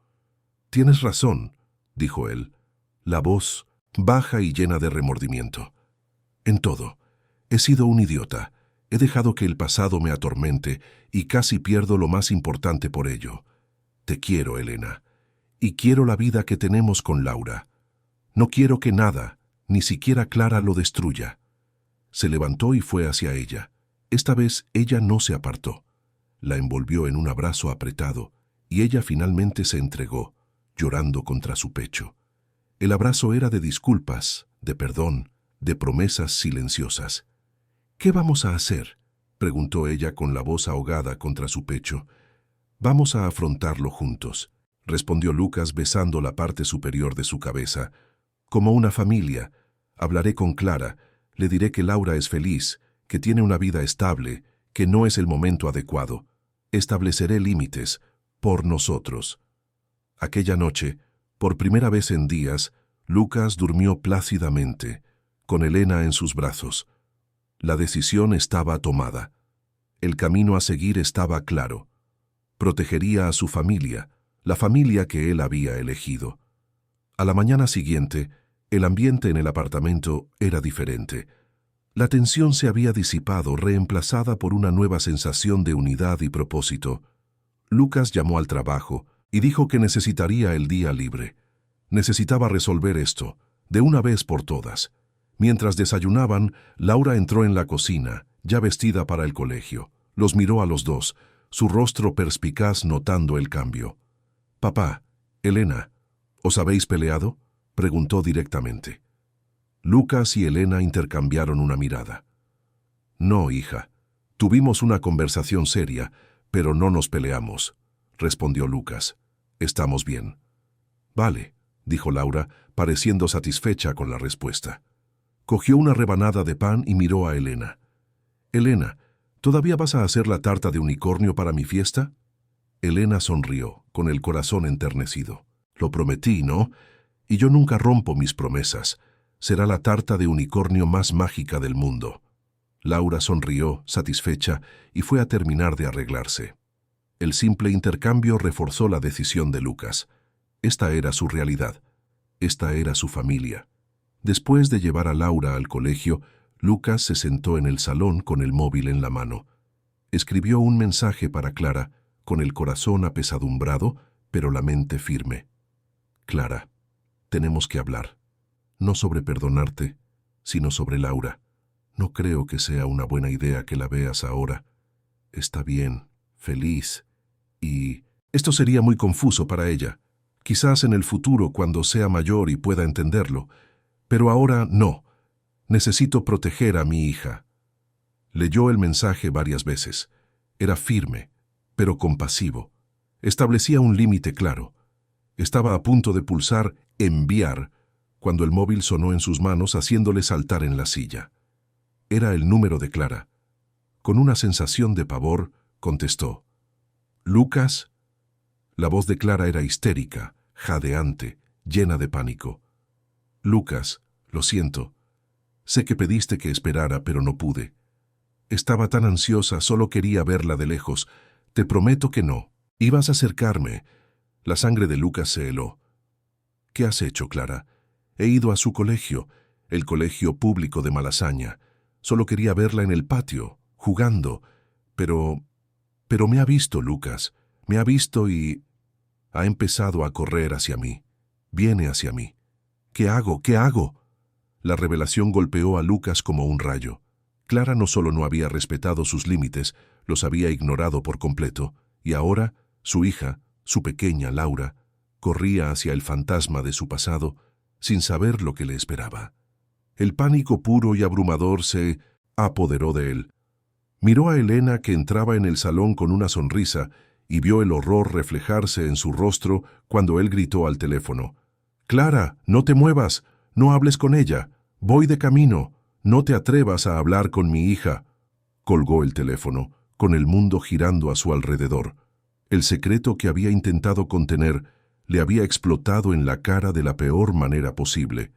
«Tienes razón», dijo él, la voz baja y llena de remordimiento. «En todo. He sido un idiota. He dejado que el pasado me atormente y casi pierdo lo más importante por ello. Te quiero, Elena, y quiero la vida que tenemos con Laura. No quiero que nada, ni siquiera Clara, lo destruya». Se levantó y fue hacia ella. Esta vez ella no se apartó. La envolvió en un abrazo apretado y ella finalmente se entregó, llorando contra su pecho. El abrazo era de disculpas, de perdón, de promesas silenciosas. «¿Qué vamos a hacer?», preguntó ella con la voz ahogada contra su pecho. «Vamos a afrontarlo juntos», respondió Lucas besando la parte superior de su cabeza. «Como una familia. Hablaré con Clara. Le diré que Laura es feliz, que tiene una vida estable, que no es el momento adecuado. Estableceré límites, por nosotros». Aquella noche, por primera vez en días, Lucas durmió plácidamente, con Elena en sus brazos. La decisión estaba tomada. El camino a seguir estaba claro. Protegería a su familia, la familia que él había elegido. A la mañana siguiente, El ambiente en el apartamento era diferente. La tensión se había disipado, reemplazada por una nueva sensación de unidad y propósito. Lucas llamó al trabajo y dijo que necesitaría el día libre. Necesitaba resolver esto, de una vez por todas. Mientras desayunaban, Laura entró en la cocina, ya vestida para el colegio. Los miró a los dos, su rostro perspicaz notando el cambio. «Papá, Elena, ¿os habéis peleado?», preguntó directamente. Lucas y Elena intercambiaron una mirada. «No, hija. Tuvimos una conversación seria, pero no nos peleamos», respondió Lucas. «Estamos bien». «Vale», dijo Laura, pareciendo satisfecha con la respuesta. Cogió una rebanada de pan y miró a Elena. «Elena, ¿todavía vas a hacer la tarta de unicornio para mi fiesta?». Elena sonrió, con el corazón enternecido. «Lo prometí, ¿no? Y yo nunca rompo mis promesas. Será la tarta de unicornio más mágica del mundo». Laura sonrió, satisfecha, y fue a terminar de arreglarse. El simple intercambio reforzó la decisión de Lucas. Esta era su realidad. Esta era su familia. Después de llevar a Laura al colegio, Lucas se sentó en el salón con el móvil en la mano. Escribió un mensaje para Clara, con el corazón apesadumbrado, pero la mente firme. «Clara, tenemos que hablar. No sobre perdonarte, sino sobre Laura. No creo que sea una buena idea que la veas ahora. Está bien, feliz, y esto sería muy confuso para ella. Quizás en el futuro, cuando sea mayor y pueda entenderlo. Pero ahora no. Necesito proteger a mi hija». Leyó el mensaje varias veces. Era firme, pero compasivo. Establecía un límite claro. Estaba a punto de pulsar «enviar» cuando el móvil sonó en sus manos, haciéndole saltar en la silla. Era el número de Clara. Con una sensación de pavor, contestó. «¿Lucas?». La voz de Clara era histérica, jadeante, llena de pánico. «Lucas, lo siento. Sé que pediste que esperara, pero no pude. Estaba tan ansiosa, solo quería verla de lejos. Te prometo que no. Ibas a acercarme». La sangre de Lucas se heló. «¿Qué has hecho, Clara? He ido a su colegio, el colegio público de Malasaña. Solo quería verla en el patio, jugando. Pero me ha visto, Lucas. Me ha visto y ha empezado a correr hacia mí. Viene hacia mí. ¿Qué hago? ¿Qué hago?». La revelación golpeó a Lucas como un rayo. Clara no solo no había respetado sus límites, los había ignorado por completo, y ahora su hija, su pequeña Laura, corría hacia el fantasma de su pasado sin saber lo que le esperaba. El pánico puro y abrumador se apoderó de él. Miró a Elena, que entraba en el salón con una sonrisa, y vio el horror reflejarse en su rostro cuando él gritó al teléfono. «Clara, no te muevas, no hables con ella, voy de camino, no te atrevas a hablar con mi hija». Colgó el teléfono, con el mundo girando a su alrededor. El secreto que había intentado contener le había explotado en la cara de la peor manera posible.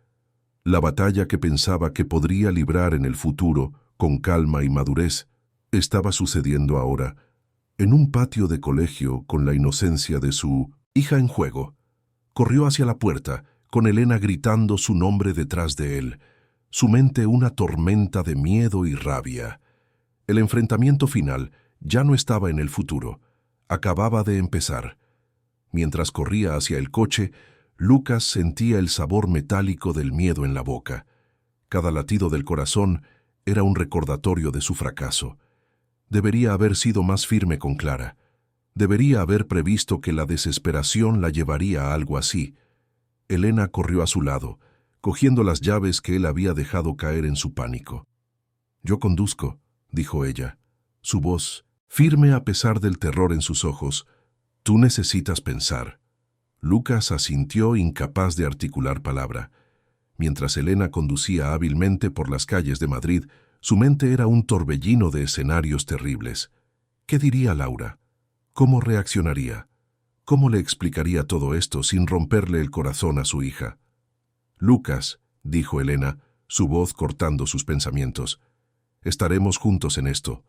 La batalla que pensaba que podría librar en el futuro, con calma y madurez, estaba sucediendo ahora, en un patio de colegio con la inocencia de su hija en juego. Corrió hacia la puerta, con Elena gritando su nombre detrás de él, su mente una tormenta de miedo y rabia. El enfrentamiento final ya no estaba en el futuro, acababa de empezar. Mientras corría hacia el coche, Lucas sentía el sabor metálico del miedo en la boca. Cada latido del corazón era un recordatorio de su fracaso. Debería haber sido más firme con Clara. Debería haber previsto que la desesperación la llevaría a algo así. Elena corrió a su lado, cogiendo las llaves que él había dejado caer en su pánico. «Yo conduzco», dijo ella, su voz firme a pesar del terror en sus ojos. «Tú necesitas pensar». Lucas asintió, incapaz de articular palabra. Mientras Elena conducía hábilmente por las calles de Madrid, su mente era un torbellino de escenarios terribles. ¿Qué diría Laura? ¿Cómo reaccionaría? ¿Cómo le explicaría todo esto sin romperle el corazón a su hija? «Lucas», dijo Elena, su voz cortando sus pensamientos, «estaremos juntos en esto.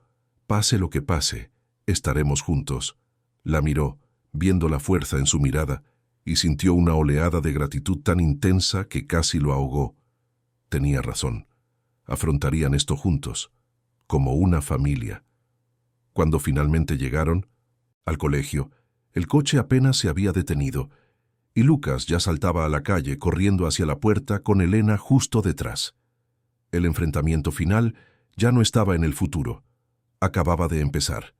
Pase lo que pase, estaremos juntos». La miró, viendo la fuerza en su mirada, y sintió una oleada de gratitud tan intensa que casi lo ahogó. Tenía razón. Afrontarían esto juntos, como una familia. Cuando finalmente llegaron al colegio, el coche apenas se había detenido, y Lucas ya saltaba a la calle corriendo hacia la puerta con Elena justo detrás. El enfrentamiento final ya no estaba en el futuro. Acababa de empezar.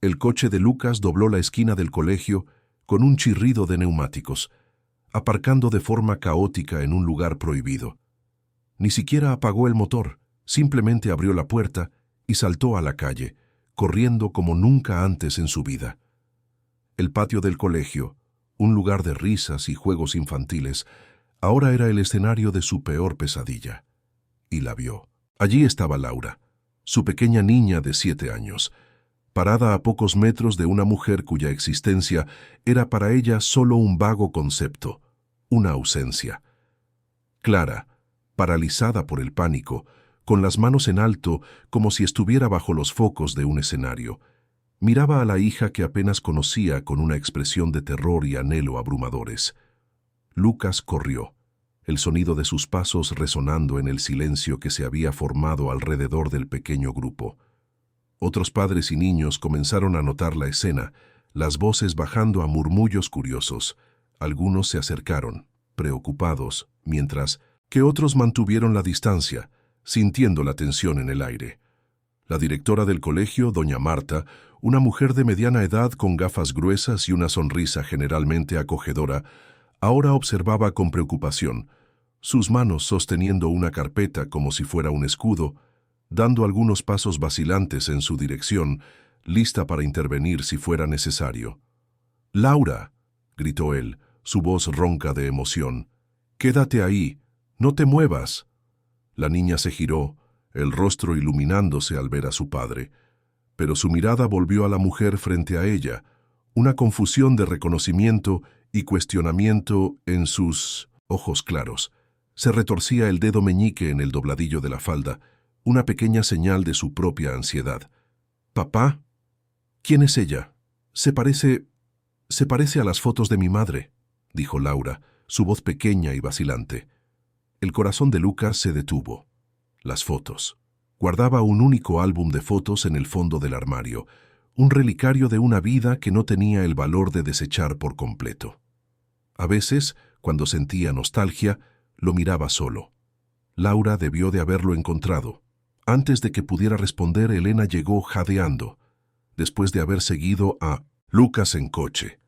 El coche de Lucas dobló la esquina del colegio con un chirrido de neumáticos, aparcando de forma caótica en un lugar prohibido. Ni siquiera apagó el motor, simplemente abrió la puerta y saltó a la calle, corriendo como nunca antes en su vida. El patio del colegio, un lugar de risas y juegos infantiles, ahora era el escenario de su peor pesadilla. Y la vio. Allí estaba Laura, su pequeña niña de 7 años, parada a pocos metros de una mujer cuya existencia era para ella solo un vago concepto, una ausencia. Clara, paralizada por el pánico, con las manos en alto como si estuviera bajo los focos de un escenario, miraba a la hija que apenas conocía con una expresión de terror y anhelo abrumadores. Lucas corrió, el sonido de sus pasos resonando en el silencio que se había formado alrededor del pequeño grupo. Otros padres y niños comenzaron a notar la escena, las voces bajando a murmullos curiosos. Algunos se acercaron, preocupados, mientras que otros mantuvieron la distancia, sintiendo la tensión en el aire. La directora del colegio, doña Marta, una mujer de mediana edad con gafas gruesas y una sonrisa generalmente acogedora, ahora observaba con preocupación, sus manos sosteniendo una carpeta como si fuera un escudo, dando algunos pasos vacilantes en su dirección, lista para intervenir si fuera necesario. «¡Laura!», gritó él, su voz ronca de emoción. «¡Quédate ahí! ¡No te muevas!». La niña se giró, el rostro iluminándose al ver a su padre, pero su mirada volvió a la mujer frente a ella, una confusión de reconocimiento y cuestionamiento en sus ojos claros. Se retorcía el dedo meñique en el dobladillo de la falda, una pequeña señal de su propia ansiedad. «¿Papá? ¿Quién es ella? Se parece a las fotos de mi madre», dijo Laura, su voz pequeña y vacilante. El corazón de Lucas se detuvo. Las fotos. Guardaba un único álbum de fotos en el fondo del armario, un relicario de una vida que no tenía el valor de desechar por completo. A veces, cuando sentía nostalgia, lo miraba solo. Laura debió de haberlo encontrado. Antes de que pudiera responder, Elena llegó jadeando, después de haber seguido a Lucas en coche.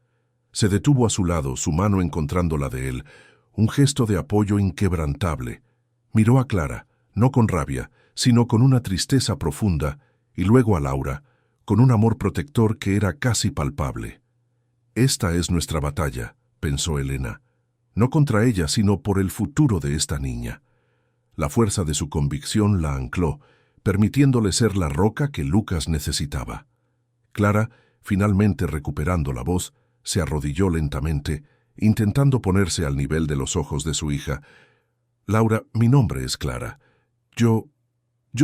Se detuvo a su lado, su mano encontrando la de él, un gesto de apoyo inquebrantable. Miró a Clara, no con rabia, sino con una tristeza profunda, y luego a Laura, con un amor protector que era casi palpable. «Esta es nuestra batalla», pensó Elena, no contra ella, sino por el futuro de esta niña. La fuerza de su convicción la ancló, permitiéndole ser la roca que Lucas necesitaba. Clara, finalmente recuperando la voz, se arrodilló lentamente, intentando ponerse al nivel de los ojos de su hija. «Laura, mi nombre es Clara. Yo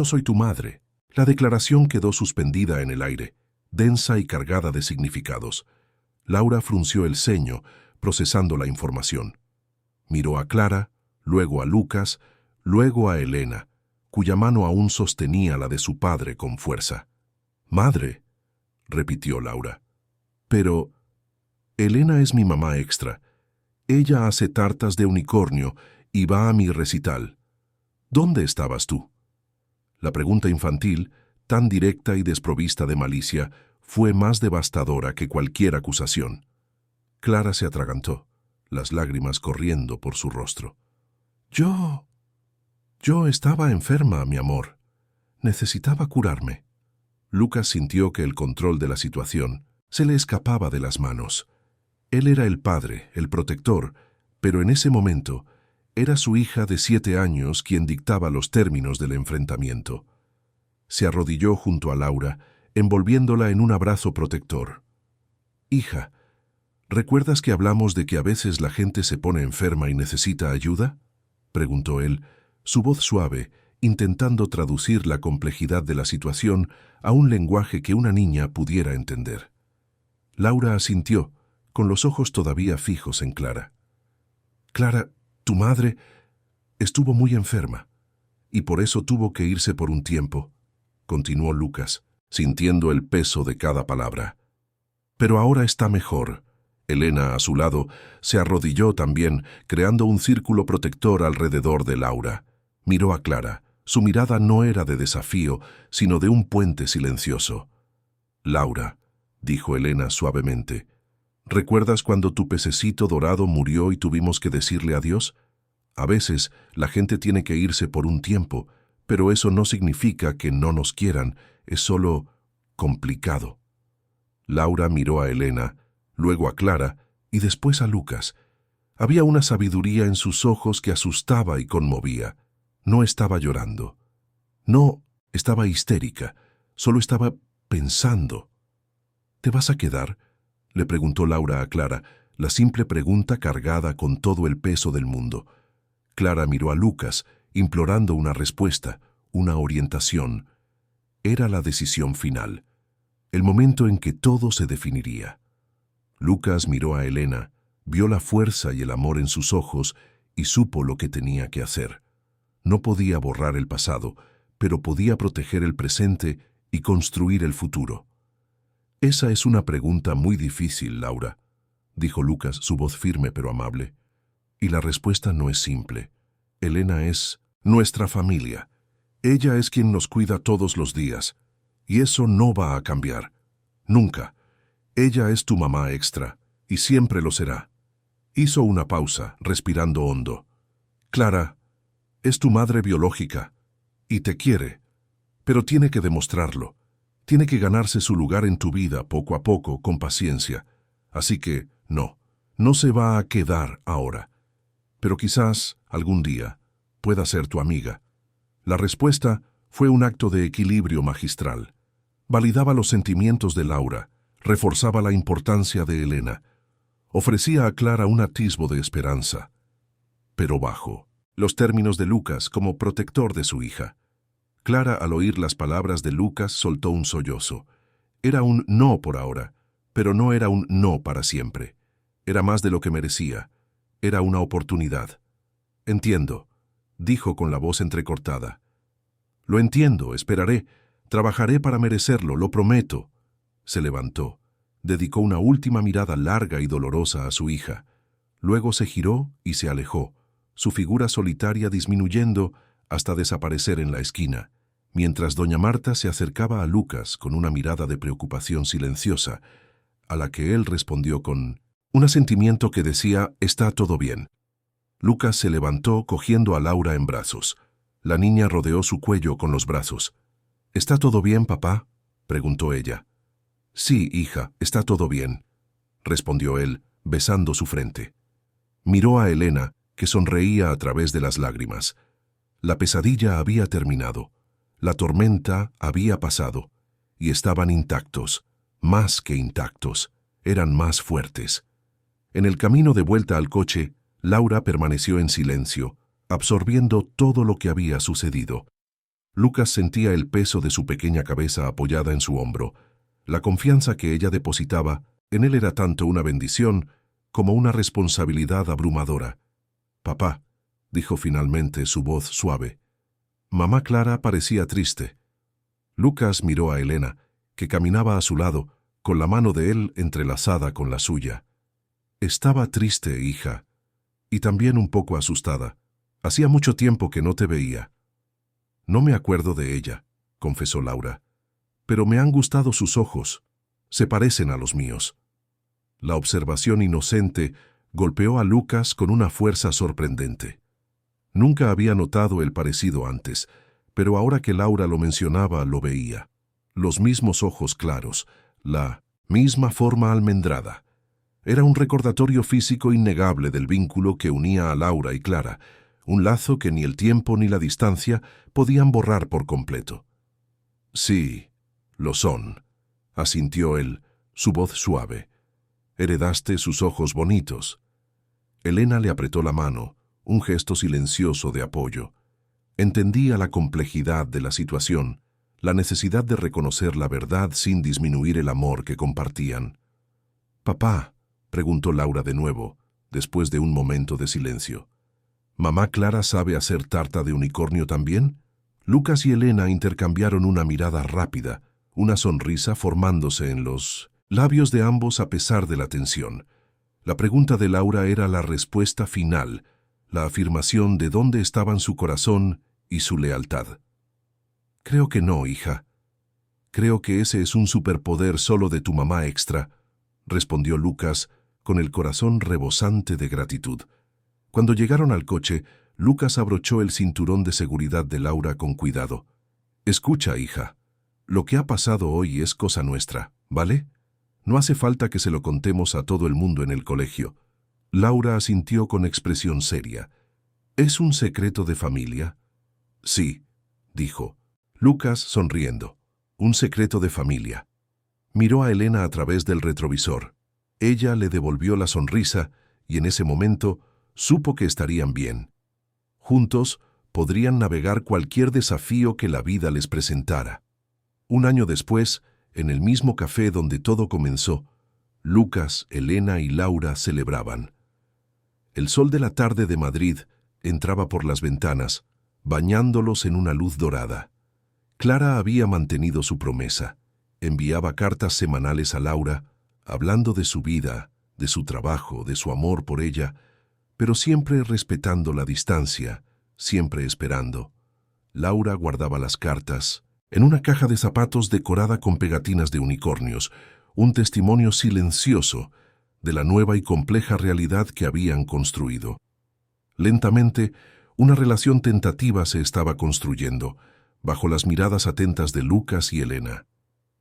soy tu madre». La declaración quedó suspendida en el aire, densa y cargada de significados. Laura frunció el ceño, procesando la información. Miró a Clara, luego a Lucas, luego a Elena, cuya mano aún sostenía la de su padre con fuerza. «Madre», repitió Laura. «Pero Elena es mi mamá extra. Ella hace tartas de unicornio y va a mi recital. ¿Dónde estabas tú?». La pregunta infantil, tan directa y desprovista de malicia, fue más devastadora que cualquier acusación. Clara se atragantó, las lágrimas corriendo por su rostro. Yo estaba enferma, mi amor. Necesitaba curarme». Lucas sintió que el control de la situación se le escapaba de las manos. Él era el padre, el protector, pero en ese momento era su hija de 7 años quien dictaba los términos del enfrentamiento. Se arrodilló junto a Laura, envolviéndola en un abrazo protector. «Hija, ¿recuerdas que hablamos de que a veces la gente se pone enferma y necesita ayuda?», preguntó él, su voz suave, intentando traducir la complejidad de la situación a un lenguaje que una niña pudiera entender. Laura asintió, con los ojos todavía fijos en Clara. «Clara, tu madre estuvo muy enferma, y por eso tuvo que irse por un tiempo», continuó Lucas, sintiendo el peso de cada palabra. «Pero ahora está mejor». Elena, a su lado, se arrodilló también, creando un círculo protector alrededor de Laura. Miró a Clara. Su mirada no era de desafío, sino de un puente silencioso. «Laura», dijo Elena suavemente, «¿recuerdas cuando tu pececito dorado murió y tuvimos que decirle adiós? A veces la gente tiene que irse por un tiempo, pero eso no significa que no nos quieran, es solo complicado». Laura miró a Elena, luego a Clara y después a Lucas. Había una sabiduría en sus ojos que asustaba y conmovía. No estaba llorando. No estaba histérica, solo estaba pensando. «¿Te vas a quedar?», le preguntó Laura a Clara, la simple pregunta cargada con todo el peso del mundo. Clara miró a Lucas, implorando una respuesta, una orientación. Era la decisión final, el momento en que todo se definiría. Lucas miró a Elena, vio la fuerza y el amor en sus ojos y supo lo que tenía que hacer. No podía borrar el pasado, pero podía proteger el presente y construir el futuro. «Esa es una pregunta muy difícil, Laura», dijo Lucas, su voz firme pero amable. «Y la respuesta no es simple. Elena es nuestra familia. Ella es quien nos cuida todos los días. Y eso no va a cambiar. Nunca. Ella es tu mamá extra, y siempre lo será». Hizo una pausa, respirando hondo. «Clara, es tu madre biológica, y te quiere, pero tiene que demostrarlo. Tiene que ganarse su lugar en tu vida poco a poco, con paciencia. Así que, no se va a quedar ahora. Pero quizás, algún día, pueda ser tu amiga». La respuesta fue un acto de equilibrio magistral. Validaba los sentimientos de Laura, reforzaba la importancia de Elena, ofrecía a Clara un atisbo de esperanza, pero bajo los términos de Lucas como protector de su hija. Clara, al oír las palabras de Lucas, soltó un sollozo. Era un no por ahora, pero no era un no para siempre. Era más de lo que merecía. Era una oportunidad. «Entiendo», dijo con la voz entrecortada. «Lo entiendo, esperaré. Trabajaré para merecerlo, lo prometo». Se levantó. Dedicó una última mirada larga y dolorosa a su hija. Luego se giró y se alejó, su figura solitaria disminuyendo hasta desaparecer en la esquina, mientras doña Marta se acercaba a Lucas con una mirada de preocupación silenciosa, a la que él respondió con un asentimiento que decía «está todo bien». Lucas se levantó cogiendo a Laura en brazos. La niña rodeó su cuello con los brazos. «¿Está todo bien, papá?», preguntó ella. «Sí, hija, está todo bien», respondió él, besando su frente. Miró a Elena, que sonreía a través de las lágrimas. La pesadilla había terminado. La tormenta había pasado. Y estaban intactos, más que intactos. Eran más fuertes. En el camino de vuelta al coche, Laura permaneció en silencio, absorbiendo todo lo que había sucedido. Lucas sentía el peso de su pequeña cabeza apoyada en su hombro. La confianza que ella depositaba en él era tanto una bendición como una responsabilidad abrumadora. «Papá», dijo finalmente, su voz suave. Mamá Clara parecía triste. Lucas miró a Elena, que caminaba a su lado, con la mano de él entrelazada con la suya. «Estaba triste, hija, y también un poco asustada. Hacía mucho tiempo que no te veía». «No me acuerdo de ella», confesó Laura, «pero me han gustado sus ojos. Se parecen a los míos». La observación inocente golpeó a Lucas con una fuerza sorprendente. Nunca había notado el parecido antes, pero ahora que Laura lo mencionaba, lo veía. Los mismos ojos claros, la misma forma almendrada. Era un recordatorio físico innegable del vínculo que unía a Laura y Clara, un lazo que ni el tiempo ni la distancia podían borrar por completo. «Sí, lo son», asintió él, su voz suave. «Heredaste sus ojos bonitos». Elena le apretó la mano, un gesto silencioso de apoyo. Entendía la complejidad de la situación, la necesidad de reconocer la verdad sin disminuir el amor que compartían. «Papá», preguntó Laura de nuevo, después de un momento de silencio. ¿Mamá Clara sabe hacer tarta de unicornio también? Lucas y Elena intercambiaron una mirada rápida, una sonrisa formándose en los labios de ambos a pesar de la tensión. La pregunta de Laura era la respuesta final, la afirmación de dónde estaban su corazón y su lealtad. Creo que no, hija. Creo que ese es un superpoder solo de tu mamá extra, respondió Lucas con el corazón rebosante de gratitud. Cuando llegaron al coche, Lucas abrochó el cinturón de seguridad de Laura con cuidado. Escucha, hija, lo que ha pasado hoy es cosa nuestra, ¿vale? No hace falta que se lo contemos a todo el mundo en el colegio. Laura asintió con expresión seria. ¿Es un secreto de familia? Sí, dijo. Lucas sonriendo. Un secreto de familia. Miró a Elena a través del retrovisor. Ella le devolvió la sonrisa y en ese momento supo que estarían bien. Juntos podrían navegar cualquier desafío que la vida les presentara. Un año después, en el mismo café donde todo comenzó, Lucas, Elena y Laura celebraban. El sol de la tarde de Madrid entraba por las ventanas, bañándolos en una luz dorada. Clara había mantenido su promesa. Enviaba cartas semanales a Laura, hablando de su vida, de su trabajo, de su amor por ella, pero siempre respetando la distancia, siempre esperando. Laura guardaba las cartas en una caja de zapatos decorada con pegatinas de unicornios, un testimonio silencioso de la nueva y compleja realidad que habían construido. Lentamente, una relación tentativa se estaba construyendo, bajo las miradas atentas de Lucas y Elena.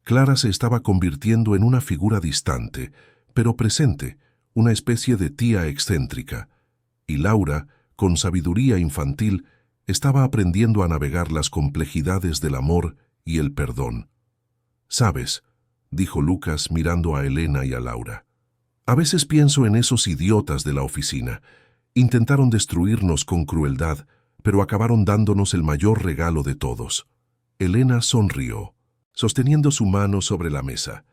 Clara se estaba convirtiendo en una figura distante, pero presente, una especie de tía excéntrica, y Laura, con sabiduría infantil, estaba aprendiendo a navegar las complejidades del amor y el perdón. «¿Sabes?», dijo Lucas mirando a Elena y a Laura. «A veces pienso en esos idiotas de la oficina. Intentaron destruirnos con crueldad, pero acabaron dándonos el mayor regalo de todos». Elena sonrió, sosteniendo su mano sobre la mesa.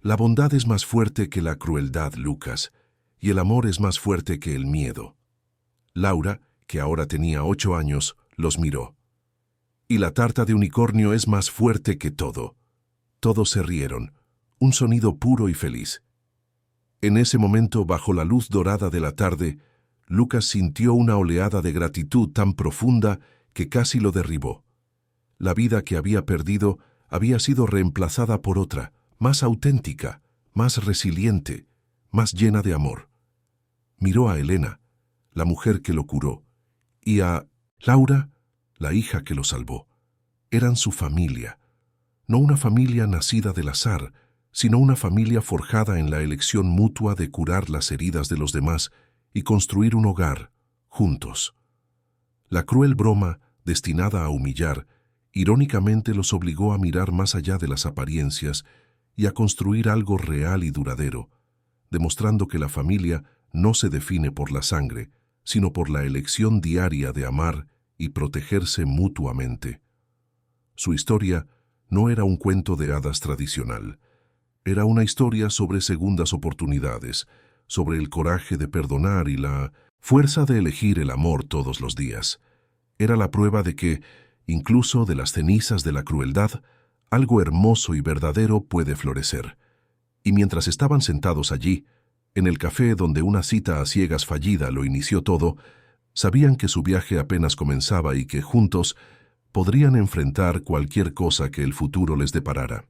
«La bondad es más fuerte que la crueldad, Lucas, y el amor es más fuerte que el miedo». Laura, que ahora tenía 8 años, los miró. «Y la tarta de unicornio es más fuerte que todo». Todos se rieron, un sonido puro y feliz. En ese momento, bajo la luz dorada de la tarde, Lucas sintió una oleada de gratitud tan profunda que casi lo derribó. La vida que había perdido había sido reemplazada por otra, más auténtica, más resiliente, más llena de amor. Miró a Elena, la mujer que lo curó, y a Laura, la hija que lo salvó. Eran su familia, no una familia nacida del azar, sino una familia forjada en la elección mutua de curar las heridas de los demás y construir un hogar, juntos. La cruel broma, destinada a humillar, irónicamente los obligó a mirar más allá de las apariencias y a construir algo real y duradero, demostrando que la familia no se define por la sangre, sino por la elección diaria de amar y protegerse mutuamente. Su historia no era un cuento de hadas tradicional. Era una historia sobre segundas oportunidades, sobre el coraje de perdonar y la fuerza de elegir el amor todos los días. Era la prueba de que, incluso de las cenizas de la crueldad, algo hermoso y verdadero puede florecer. Y mientras estaban sentados allí, en el café donde una cita a ciegas fallida lo inició todo, sabían que su viaje apenas comenzaba y que juntos podrían enfrentar cualquier cosa que el futuro les deparara.